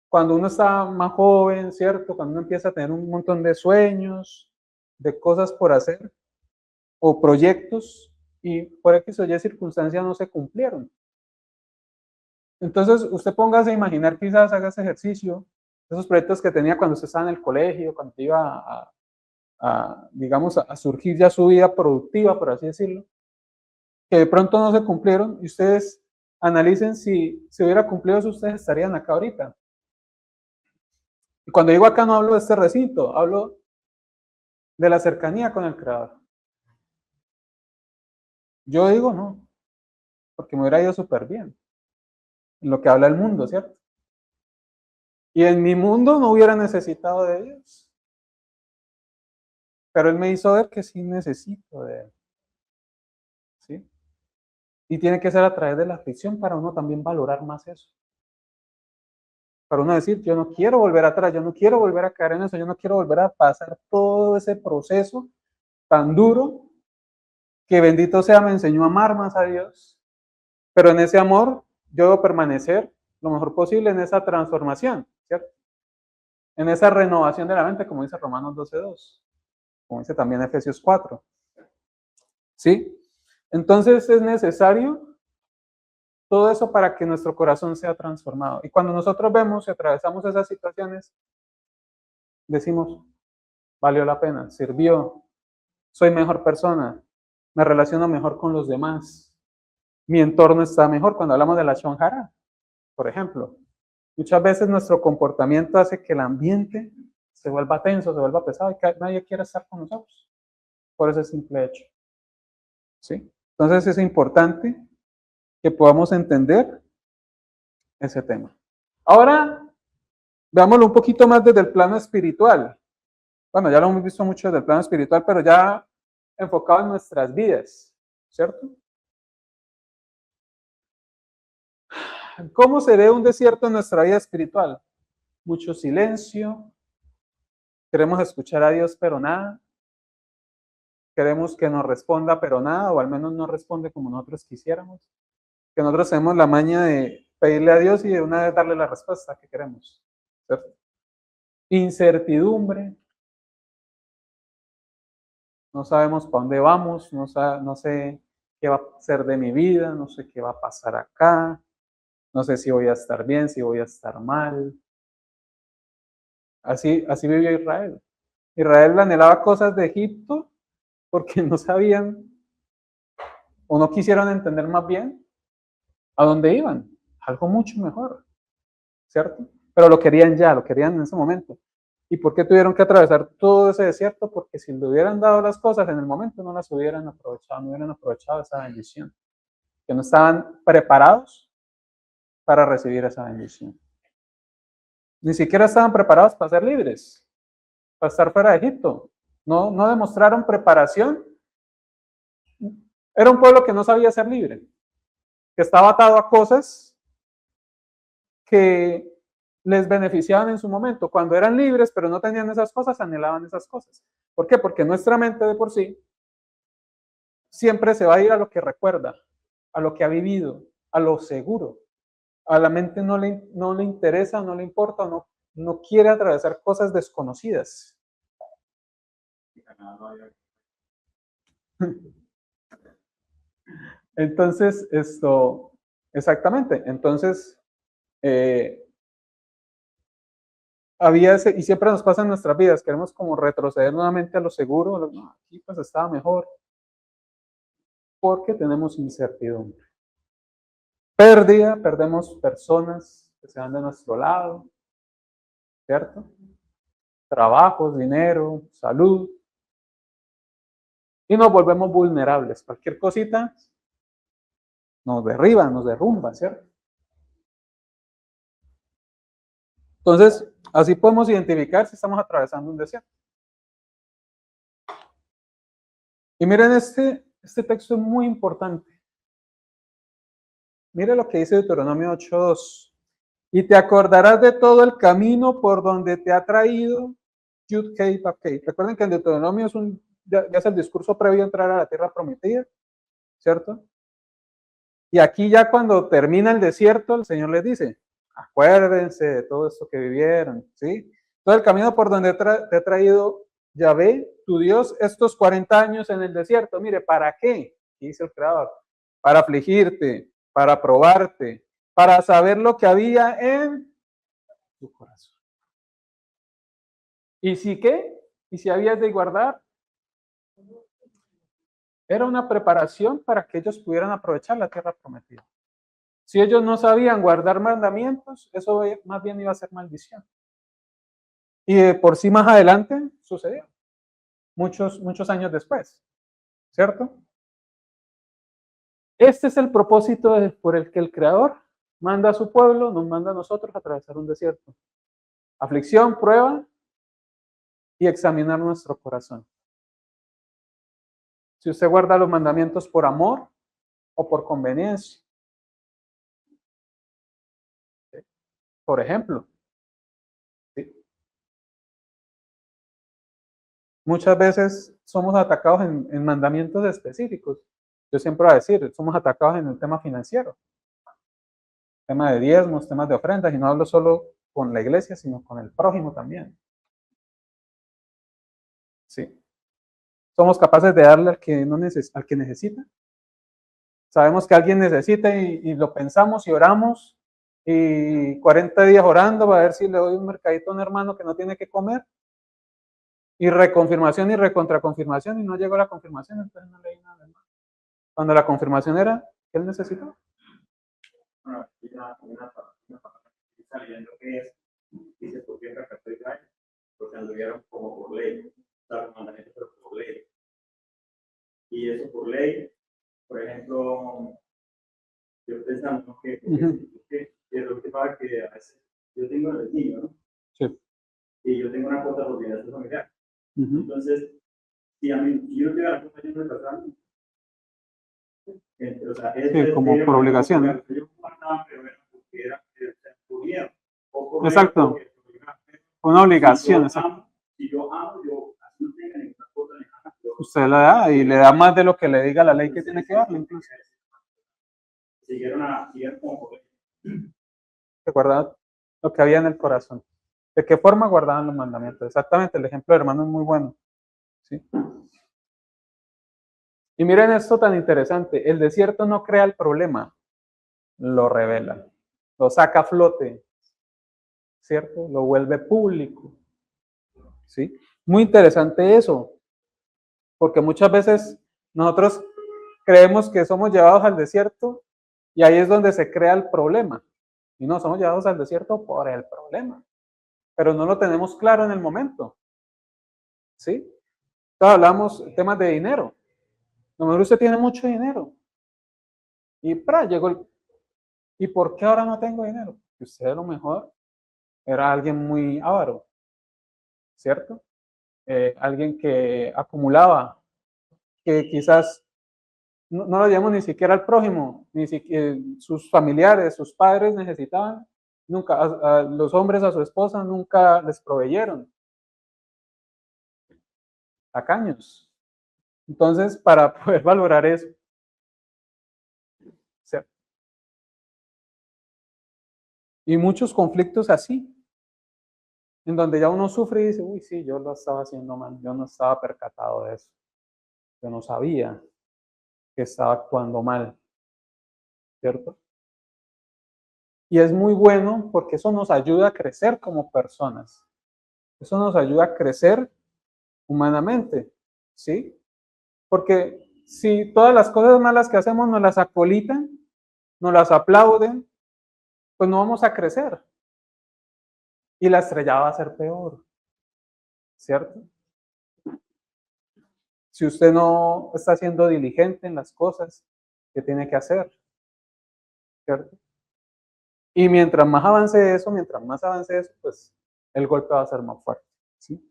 cuando uno está más joven, ¿cierto? Cuando uno empieza a tener un montón de sueños, de cosas por hacer, o proyectos, y por X o Y circunstancias no se cumplieron. Entonces, usted póngase a imaginar, quizás haga ese ejercicio, esos proyectos que tenía cuando usted estaba en el colegio, cuando iba digamos, a surgir ya su vida productiva, por así decirlo, que de pronto no se cumplieron, y ustedes analicen si se hubiera cumplido eso, ustedes estarían acá ahorita. Y cuando digo acá no hablo de este recinto, hablo de la cercanía con el Creador. Yo digo no, porque me hubiera ido súper bien, en lo que habla el mundo, ¿cierto? Y en mi mundo no hubiera necesitado de Dios. Pero Él me hizo ver que sí necesito de Él. ¿Sí? Y tiene que ser a través de la aflicción para uno también valorar más eso. Para uno decir, yo no quiero volver atrás, yo no quiero volver a caer en eso, yo no quiero volver a pasar todo ese proceso tan duro que bendito sea, me enseñó a amar más a Dios. Pero en ese amor yo debo permanecer lo mejor posible en esa transformación, ¿cierto? En esa renovación de la mente, como dice Romanos 12:2, como dice también Efesios 4. ¿Sí? Entonces es necesario todo eso para que nuestro corazón sea transformado. Y cuando nosotros vemos y atravesamos esas situaciones, decimos, valió la pena, sirvió, soy mejor persona, me relaciono mejor con los demás, mi entorno está mejor. Cuando hablamos de la Shon Hara, por ejemplo, muchas veces nuestro comportamiento hace que el ambiente se vuelva tenso, se vuelva pesado y que nadie quiera estar con nosotros por ese simple hecho. ¿Sí? Entonces es importante que podamos entender ese tema. Ahora, veámoslo un poquito más desde el plano espiritual. Bueno, ya lo hemos visto mucho desde el plano espiritual, pero ya enfocado en nuestras vidas, ¿cierto? ¿Cómo se ve un desierto en nuestra vida espiritual? Mucho silencio, queremos escuchar a Dios, pero nada. Queremos que nos responda, pero nada, o al menos no responde como nosotros quisiéramos. Que nosotros tenemos la maña de pedirle a Dios y de una vez darle la respuesta que queremos, ¿cierto? Incertidumbre. No sabemos para dónde vamos, no sé qué va a ser de mi vida, no sé qué va a pasar acá, no sé si voy a estar bien, si voy a estar mal. Así vivió Israel. Israel anhelaba cosas de Egipto porque no sabían o no quisieron entender más bien a dónde iban, algo mucho mejor, ¿cierto? Pero lo querían ya, lo querían en ese momento. ¿Y por qué tuvieron que atravesar todo ese desierto? Porque si le hubieran dado las cosas en el momento, no las hubieran aprovechado, no hubieran aprovechado esa bendición. Que no estaban preparados para recibir esa bendición. Ni siquiera estaban preparados para ser libres, para estar fuera de Egipto. No demostraron preparación. Era un pueblo que no sabía ser libre, que estaba atado a cosas que les beneficiaban en su momento. Cuando eran libres, pero no tenían esas cosas, anhelaban esas cosas. ¿Por qué? Porque nuestra mente de por sí siempre se va a ir a lo que recuerda, a lo que ha vivido, a lo seguro. A la mente no le interesa, no le importa, no quiere atravesar cosas desconocidas. Entonces, exactamente. Entonces, había ese, y siempre nos pasa en nuestras vidas, queremos como retroceder nuevamente a lo seguro, no, aquí pues estaba mejor, porque tenemos incertidumbre. Perdemos personas que se van de nuestro lado, ¿cierto? Trabajos, dinero, salud, y nos volvemos vulnerables. Cualquier cosita nos derriba, nos derrumba, ¿cierto? Entonces, así podemos identificar si estamos atravesando un desierto. Y miren, este texto es muy importante. Mire lo que dice Deuteronomio 8:2. Y te acordarás de todo el camino por donde te ha traído Yud-Kei, Vav-Kei. Recuerden que en Deuteronomio ya es el discurso previo a entrar a la tierra prometida, ¿cierto? Y aquí ya cuando termina el desierto, el Señor les dice, acuérdense de todo esto que vivieron, ¿sí? Todo el camino por donde te ha traído Yahvé, tu Dios, estos 40 años en el desierto. Mire, ¿para qué? Dice el Creador. Para afligirte, para probarte, para saber lo que había en tu corazón. ¿Y si qué? ¿Y si habías de guardar? Era una preparación para que ellos pudieran aprovechar la tierra prometida. Si ellos no sabían guardar mandamientos, eso más bien iba a ser maldición. Y por sí más adelante sucedió, muchos años después, ¿cierto? Este es el propósito por el que el Creador manda a su pueblo, nos manda a nosotros a atravesar un desierto. Aflicción, prueba y examinar nuestro corazón. Si usted guarda los mandamientos por amor o por conveniencia. Por ejemplo, ¿sí? Muchas veces somos atacados en mandamientos específicos. Yo siempre voy a decir, somos atacados en el tema financiero. Tema de diezmos, temas de ofrendas, y no hablo solo con la iglesia, sino con el prójimo también. Sí. Somos capaces de darle al que necesita. Sabemos que alguien necesita y lo pensamos y oramos, y 40 días orando para ver si le doy un mercadito a un hermano que no tiene que comer, y reconfirmación y recontraconfirmación, y no llegó la confirmación, entonces no leí nada más. Cuando la confirmación era que él necesitaba. Bueno, una saliendo que es, dice, ¿por qué fracasó Israel? Porque anduvieron como por ley, los mandamientos pero por ley. Y eso por ley, por ejemplo, yo pensando que lo que pasa que a veces yo tengo el niño, ¿no? Sí. Y yo tengo una cuota por bienestar familiar. Entonces, si a mí, yo no tengo la cuota, yo no me pasaron. O sea, sí, como por obligación. Yo guardaba, pero era porque era por miedo. Exacto. Una obligación. Si yo amo, yo así no tenga ninguna cuota ni nada. Usted le da y le da más de lo que le diga la ley que tiene que darle, incluso. Siguieron como por ley. Recuerda lo que había en el corazón. ¿De qué forma guardaban los mandamientos? Exactamente, el ejemplo del hermano es muy bueno. ¿Sí? Y miren esto tan interesante, el desierto no crea el problema, lo revela, lo saca a flote, ¿cierto? Lo vuelve público, ¿sí? Muy interesante eso, porque muchas veces nosotros creemos que somos llevados al desierto y ahí es donde se crea el problema. Y no, somos llevados al desierto por el problema, pero no lo tenemos claro en el momento. ¿Sí? Entonces hablamos temas de dinero. A lo mejor usted tiene mucho dinero. Y llegó el... ¿Y por qué ahora no tengo dinero? Que usted a lo mejor era alguien muy avaro, ¿cierto? Alguien que acumulaba, que quizás no lo llamamos ni siquiera al prójimo, ni siquiera sus familiares, sus padres necesitaban, nunca, a los hombres a su esposa nunca les proveyeron. Tacaños. Entonces, para poder valorar eso, ¿cierto? Y muchos conflictos así, en donde ya uno sufre y dice, uy, sí, yo lo estaba haciendo mal, yo no estaba percatado de eso, yo no sabía que estaba actuando mal, ¿cierto? Y es muy bueno porque eso nos ayuda a crecer como personas, eso nos ayuda a crecer humanamente, ¿sí? Porque si todas las cosas malas que hacemos nos las acolitan, nos las aplauden, pues no vamos a crecer. Y la estrellada va a ser peor, ¿cierto? Si usted no está siendo diligente en las cosas que tiene que hacer, ¿cierto? Y mientras más avance eso, pues el golpe va a ser más fuerte, ¿sí?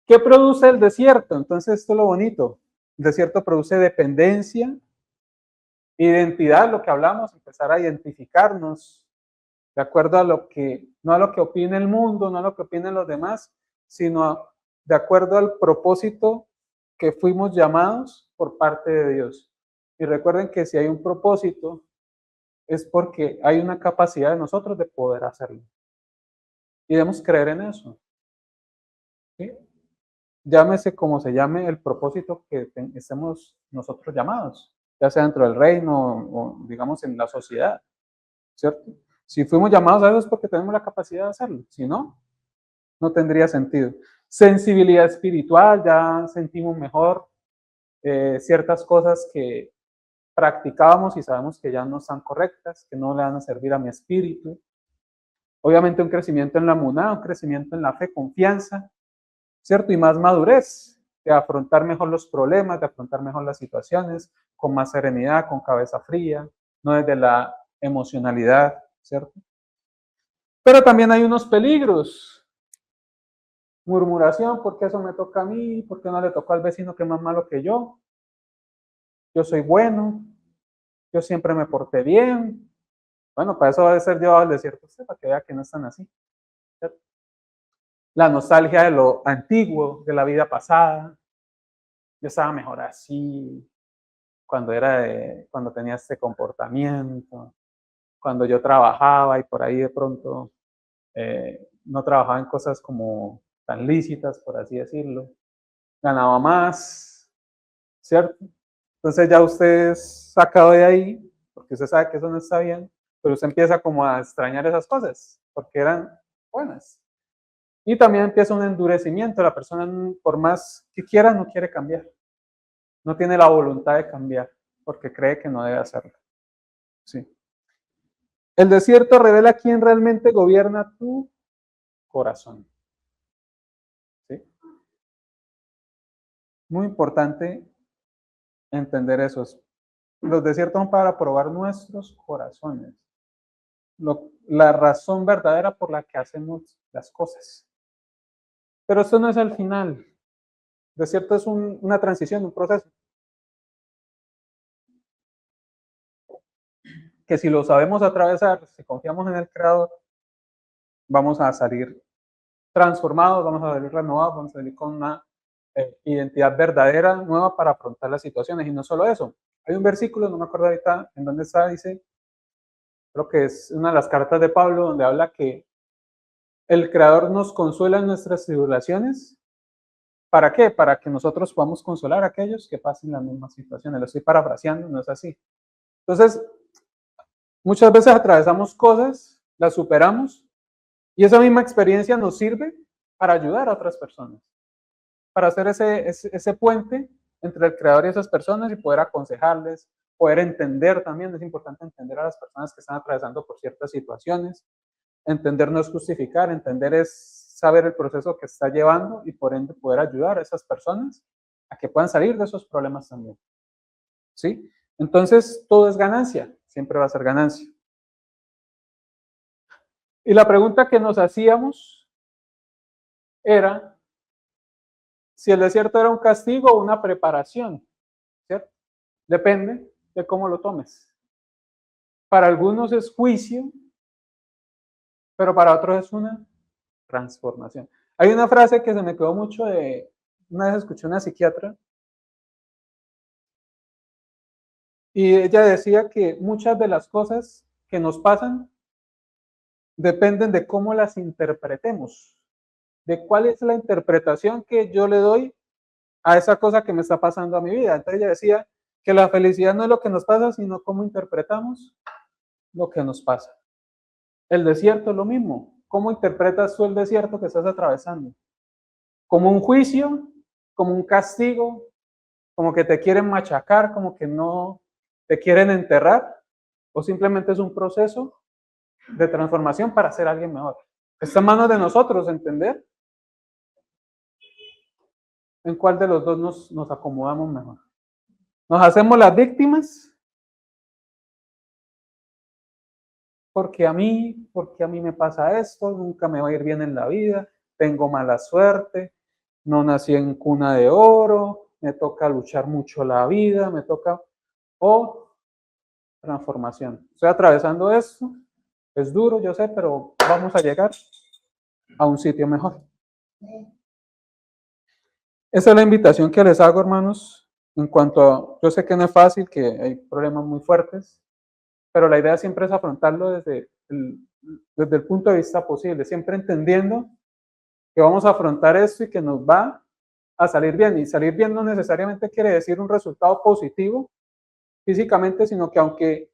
¿Qué produce el desierto? Entonces, esto es lo bonito. El desierto produce dependencia, identidad, lo que hablamos, empezar a identificarnos de acuerdo a lo que, no a lo que opine el mundo, no a lo que opinen los demás, sino de acuerdo al propósito que fuimos llamados por parte de Dios. Y recuerden que si hay un propósito, es porque hay una capacidad de nosotros de poder hacerlo. Y debemos creer en eso. ¿Sí? Llámese como se llame el propósito que estemos nosotros llamados, ya sea dentro del reino o digamos en la sociedad, ¿cierto? Si fuimos llamados a eso es porque tenemos la capacidad de hacerlo, si no, no tendría sentido. Sensibilidad espiritual, ya sentimos mejor ciertas cosas que practicábamos y sabemos que ya no están correctas, que no le van a servir a mi espíritu. Obviamente un crecimiento en la emuná, un crecimiento en la fe, confianza, ¿cierto? Y más madurez, de afrontar mejor los problemas, de afrontar mejor las situaciones, con más serenidad, con cabeza fría, no desde la emocionalidad, ¿cierto? Pero también hay unos peligros. Murmuración, ¿por qué eso me toca a mí? ¿Por qué no le tocó al vecino que es más malo que yo? Yo soy bueno, yo siempre me porté bien. Bueno, para eso va a ser llevado al desierto usted, para que vea que no están así, ¿cierto? La nostalgia de lo antiguo, de la vida pasada. Yo estaba mejor así, cuando tenía este comportamiento, cuando yo trabajaba y por ahí de pronto no trabajaba en cosas como tan lícitas, por así decirlo, ganaba más, ¿cierto? Entonces ya usted es sacado de ahí, porque usted sabe que eso no está bien, pero usted empieza como a extrañar esas cosas, porque eran buenas. Y también empieza un endurecimiento, la persona por más que quiera no quiere cambiar, no tiene la voluntad de cambiar, porque cree que no debe hacerlo. Sí. El desierto revela quién realmente gobierna tu corazón. ¿Sí? Muy importante entender eso. Los desiertos son para probar nuestros corazones. La razón verdadera por la que hacemos las cosas. Pero esto no es el final. El desierto es una transición, un proceso. Que si lo sabemos atravesar, si confiamos en el Creador, vamos a salir transformados, vamos a salir renovados, vamos a salir con una identidad verdadera, nueva para afrontar las situaciones. Y no solo eso. Hay un versículo, no me acuerdo ahorita en dónde está, dice, creo que es una de las cartas de Pablo, donde habla que el Creador nos consuela en nuestras tribulaciones. ¿Para qué? Para que nosotros podamos consolar a aquellos que pasen las mismas situaciones. Lo estoy parafraseando, no es así. Entonces, muchas veces atravesamos cosas, las superamos, y esa misma experiencia nos sirve para ayudar a otras personas, para hacer ese puente entre el creador y esas personas y poder aconsejarles, poder entender también. Es importante entender a las personas que están atravesando por ciertas situaciones. Entender no es justificar, entender es saber el proceso que está llevando y por ende poder ayudar a esas personas a que puedan salir de esos problemas también. ¿Sí? Entonces, todo es ganancia, siempre va a ser ganancia. Y la pregunta que nos hacíamos era si el desierto era un castigo o una preparación, ¿cierto? Depende de cómo lo tomes. Para algunos es juicio, pero para otros es una transformación. Hay una frase que se me quedó mucho de, una vez escuché una psiquiatra, y ella decía que muchas de las cosas que nos pasan dependen de cómo las interpretemos, de cuál es la interpretación que yo le doy a esa cosa que me está pasando a mi vida. Entonces ella decía que la felicidad no es lo que nos pasa, sino cómo interpretamos lo que nos pasa. El desierto es lo mismo. ¿Cómo interpretas tú el desierto que estás atravesando? ¿Como un juicio? ¿Como un castigo? ¿Como que te quieren machacar? ¿Como que no te quieren enterrar? ¿O simplemente es un proceso de transformación para ser alguien mejor? Está en manos de nosotros entender en cuál de los dos nos acomodamos mejor. ¿Nos hacemos las víctimas? Porque a mí me pasa esto, nunca me va a ir bien en la vida, tengo mala suerte, no nací en cuna de oro, me toca luchar mucho la vida, me toca... O transformación. Estoy atravesando esto, es duro, yo sé, pero vamos a llegar a un sitio mejor. Esa es la invitación que les hago, hermanos, en cuanto a... Yo sé que no es fácil, que hay problemas muy fuertes, pero la idea siempre es afrontarlo desde el punto de vista posible, siempre entendiendo que vamos a afrontar esto y que nos va a salir bien. Y salir bien no necesariamente quiere decir un resultado positivo físicamente, sino que aunque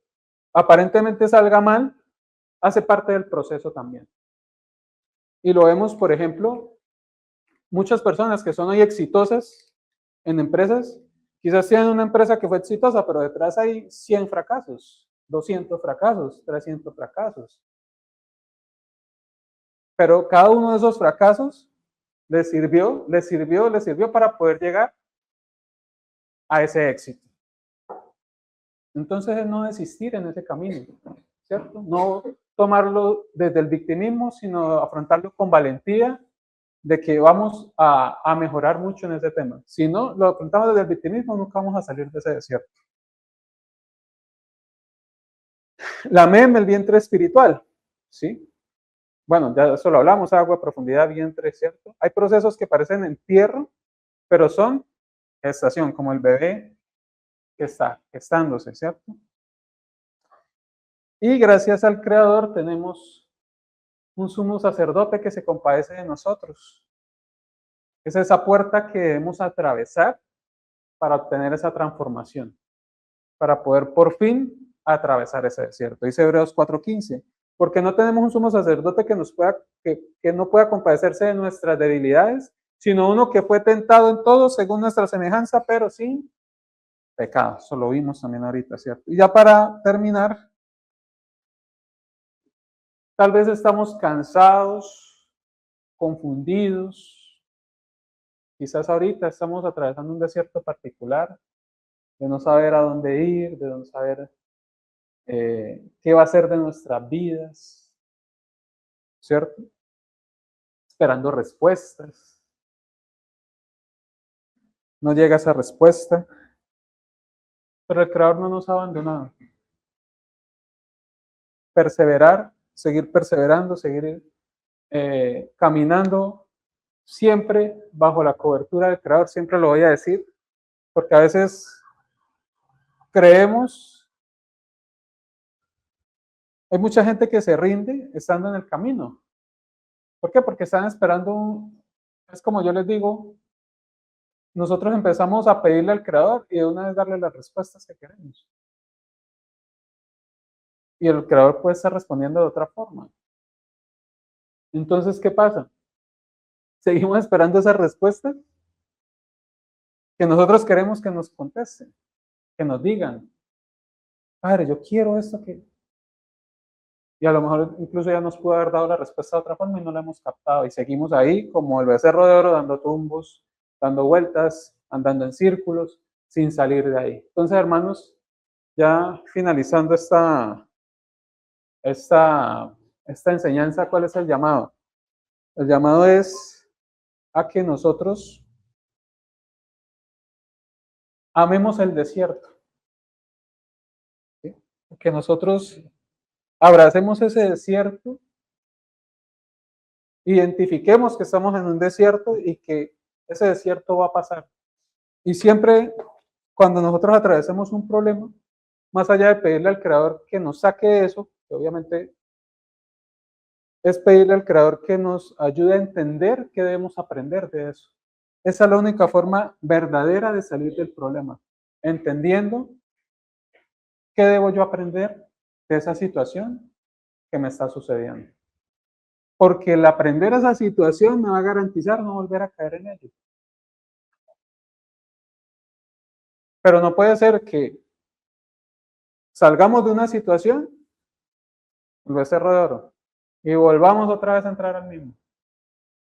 aparentemente salga mal, hace parte del proceso también. Y lo vemos, por ejemplo, muchas personas que son hoy exitosas en empresas, quizás tienen una empresa que fue exitosa, pero detrás hay 100 fracasos, 200 fracasos, 300 fracasos. Pero cada uno de esos fracasos les sirvió para poder llegar a ese éxito. Entonces, no desistir en ese camino, ¿cierto? No tomarlo desde el victimismo, sino afrontarlo con valentía de que vamos a mejorar mucho en ese tema. Si no lo afrontamos desde el victimismo, nunca vamos a salir de ese desierto. La MEM, el vientre espiritual, ¿sí? Bueno, ya eso lo hablamos, agua, profundidad, vientre, ¿cierto? Hay procesos que parecen entierro, pero son gestación, como el bebé que está gestándose, ¿cierto? Y gracias al Creador tenemos un sumo sacerdote que se compadece de nosotros. Es esa puerta que debemos atravesar para obtener esa transformación, para poder por fin atravesar ese desierto. Dice Hebreos 4:15, porque no tenemos un sumo sacerdote que no pueda compadecerse de nuestras debilidades, sino uno que fue tentado en todo según nuestra semejanza, pero sin pecado. Eso lo vimos también ahorita, ¿cierto? Y ya para terminar, tal vez estamos cansados, confundidos. Quizás ahorita estamos atravesando un desierto particular, de no saber a dónde ir, de no saber qué va a ser de nuestras vidas, ¿cierto? Esperando respuestas. No llega esa respuesta, pero el Creador no nos ha abandonado. Perseverar, seguir perseverando, seguir caminando siempre bajo la cobertura del Creador, siempre lo voy a decir, porque a veces creemos, hay mucha gente que se rinde estando en el camino. ¿Por qué? Porque están esperando, es como yo les digo, nosotros empezamos a pedirle al Creador y de una vez darle las respuestas que queremos. Y el Creador puede estar respondiendo de otra forma. Entonces, ¿qué pasa? ¿Seguimos esperando esa respuesta? que nosotros queremos que nos contesten, que nos digan, Padre, yo quiero esto que... Y a lo mejor incluso ya nos pudo haber dado la respuesta de otra forma y no la hemos captado. Y seguimos ahí como el becerro de oro dando tumbos, dando vueltas, andando en círculos, sin salir de ahí. Entonces, hermanos, ya finalizando esta enseñanza, ¿cuál es el llamado? El llamado es a que nosotros amemos el desierto. ¿Sí? Que nosotros abracemos ese desierto, identifiquemos que estamos en un desierto y que ese desierto va a pasar. Y siempre cuando nosotros atravesemos un problema, más allá de pedirle al Creador que nos saque de eso, que obviamente es pedirle al Creador que nos ayude a entender qué debemos aprender de eso. Esa es la única forma verdadera de salir del problema, entendiendo qué debo yo aprender de esa situación que me está sucediendo. Porque el aprender esa situación me va a garantizar no volver a caer en ello. Pero no puede ser que salgamos de una situación, el becerro de oro, y volvamos otra vez a entrar al mismo.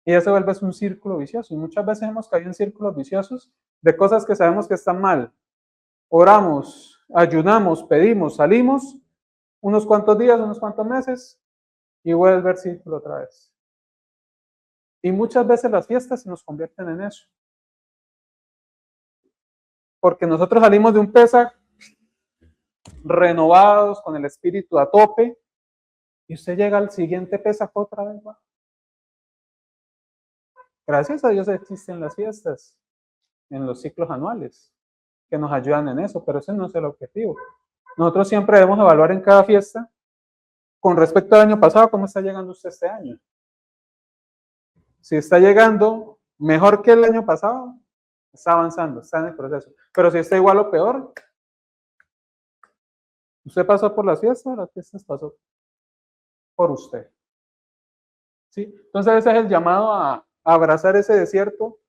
Y eso vuelve un círculo vicioso. Y muchas veces hemos caído en círculos viciosos de cosas que sabemos que están mal. Oramos, ayunamos, pedimos, salimos unos cuantos días, unos cuantos meses, y vuelve el círculo otra vez. Y muchas veces las fiestas se nos convierten en eso. Porque nosotros salimos de un Pesaj renovados, con el espíritu a tope, y usted llega al siguiente Pesaj otra vez. ¿Va? Gracias a Dios existen las fiestas en los ciclos anuales que nos ayudan en eso, pero ese no es el objetivo. Nosotros siempre debemos evaluar en cada fiesta con respecto al año pasado, cómo está llegando usted este año. Si está llegando mejor que el año pasado, está avanzando, está en el proceso. Pero si está igual o peor, usted pasó por las fiestas pasó por usted. ¿Sí? Entonces ese es el llamado a abrazar ese desierto,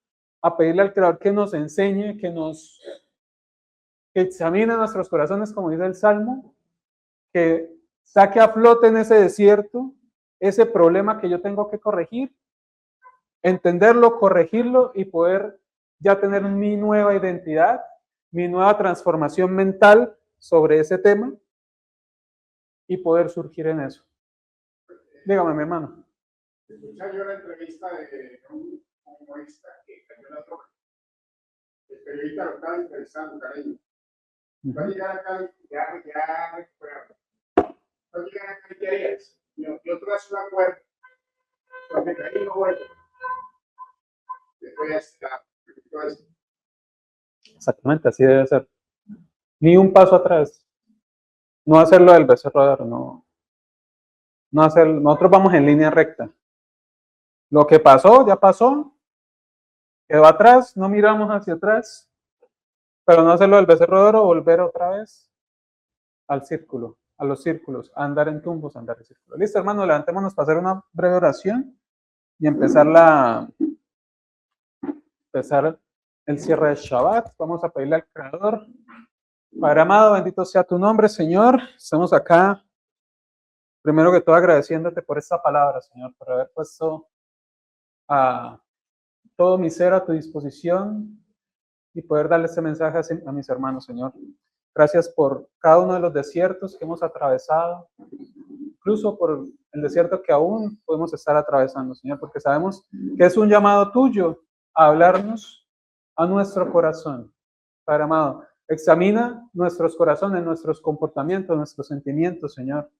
a pedirle al Creador que nos enseñe, que examine nuestros corazones, como dice el Salmo, que saque a flote en ese desierto ese problema que yo tengo que corregir, entenderlo, corregirlo y poder ya tener mi nueva identidad, mi nueva transformación mental sobre ese tema y poder surgir en eso. Dígame, mi hermano. Escuché yo la entrevista de un humorista que cayó en la droga. El periodista lo estaba entrevistando, cariño. Va a llegar acá ya recuperado. Va a llegar acá y ¿qué harías? Yo trazo una cuerda, donde caí no vuelvo. Después ya está. Exactamente, así debe ser. Ni un paso atrás. No hacerlo del becerro de oro, no hacer, nosotros vamos en línea recta. Lo que pasó, ya pasó. Quedó atrás, no miramos hacia atrás. Pero no hacerlo del becerro de oro, volver otra vez al círculo, a los círculos, a andar en tumbos, a andar en círculos. Listo, hermano, levantémonos para hacer una breve oración y empezar el cierre de Shabbat. Vamos a pedirle al Creador. Padre amado, bendito sea tu nombre, Señor. Estamos acá, primero que todo, agradeciéndote por esta palabra, Señor, por haber puesto a todo mi ser a tu disposición y poder darle este mensaje a mis hermanos, Señor. Gracias por cada uno de los desiertos que hemos atravesado, incluso por el desierto que aún podemos estar atravesando, Señor, porque sabemos que es un llamado tuyo a hablarnos a nuestro corazón. Padre amado, examina nuestros corazones, nuestros comportamientos, nuestros sentimientos, Señor.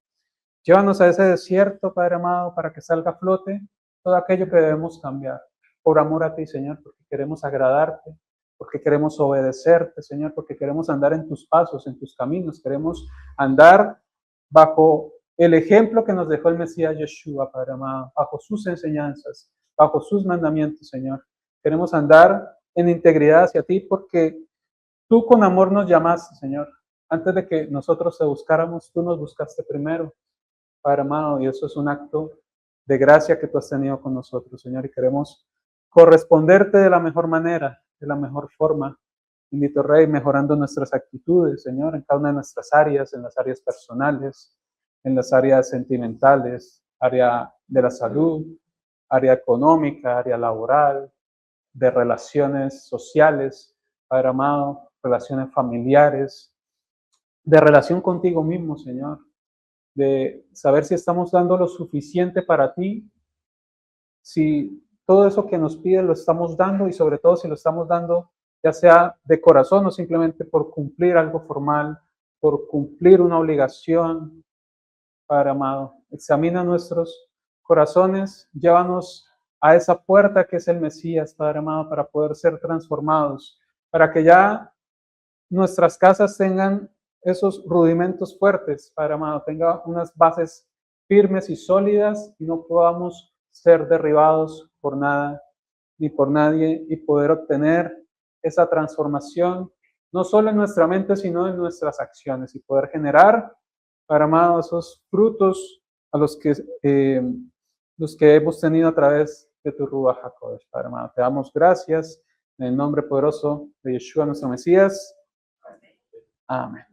Llévanos a ese desierto, Padre amado, para que salga a flote todo aquello que debemos cambiar. Por amor a ti, Señor, porque queremos agradarte, porque queremos obedecerte, Señor, porque queremos andar en tus pasos, en tus caminos. Queremos andar bajo el ejemplo que nos dejó el Mesías Yeshua, Padre amado, bajo sus enseñanzas, bajo sus mandamientos, Señor. Queremos andar en integridad hacia ti porque tú con amor nos llamaste, Señor. Antes de que nosotros te buscáramos, tú nos buscaste primero, Padre amado, y eso es un acto de gracia que tú has tenido con nosotros, Señor, y queremos corresponderte de la mejor manera, de la mejor forma, bendito Rey, mejorando nuestras actitudes, Señor, en cada una de nuestras áreas, en las áreas personales, en las áreas sentimentales, área de la salud, área económica, área laboral, de relaciones sociales, Padre amado, relaciones familiares, de relación contigo mismo, Señor, de saber si estamos dando lo suficiente para ti, si todo eso que nos pide lo estamos dando y sobre todo si lo estamos dando ya sea de corazón o simplemente por cumplir algo formal, por cumplir una obligación. Padre amado, examina nuestros corazones, llévanos a esa puerta que es el Mesías, Padre amado, para poder ser transformados, para que ya nuestras casas tengan esos rudimentos fuertes, Padre amado, tenga unas bases firmes y sólidas y no podamos ser derribados por nada ni por nadie y poder obtener esa transformación, no solo en nuestra mente, sino en nuestras acciones y poder generar, Padre amado, esos frutos a los que hemos tenido a través de tu Ruach HaKodesh, Padre amado. Te damos gracias en el nombre poderoso de Yeshua, nuestro Mesías. Amén.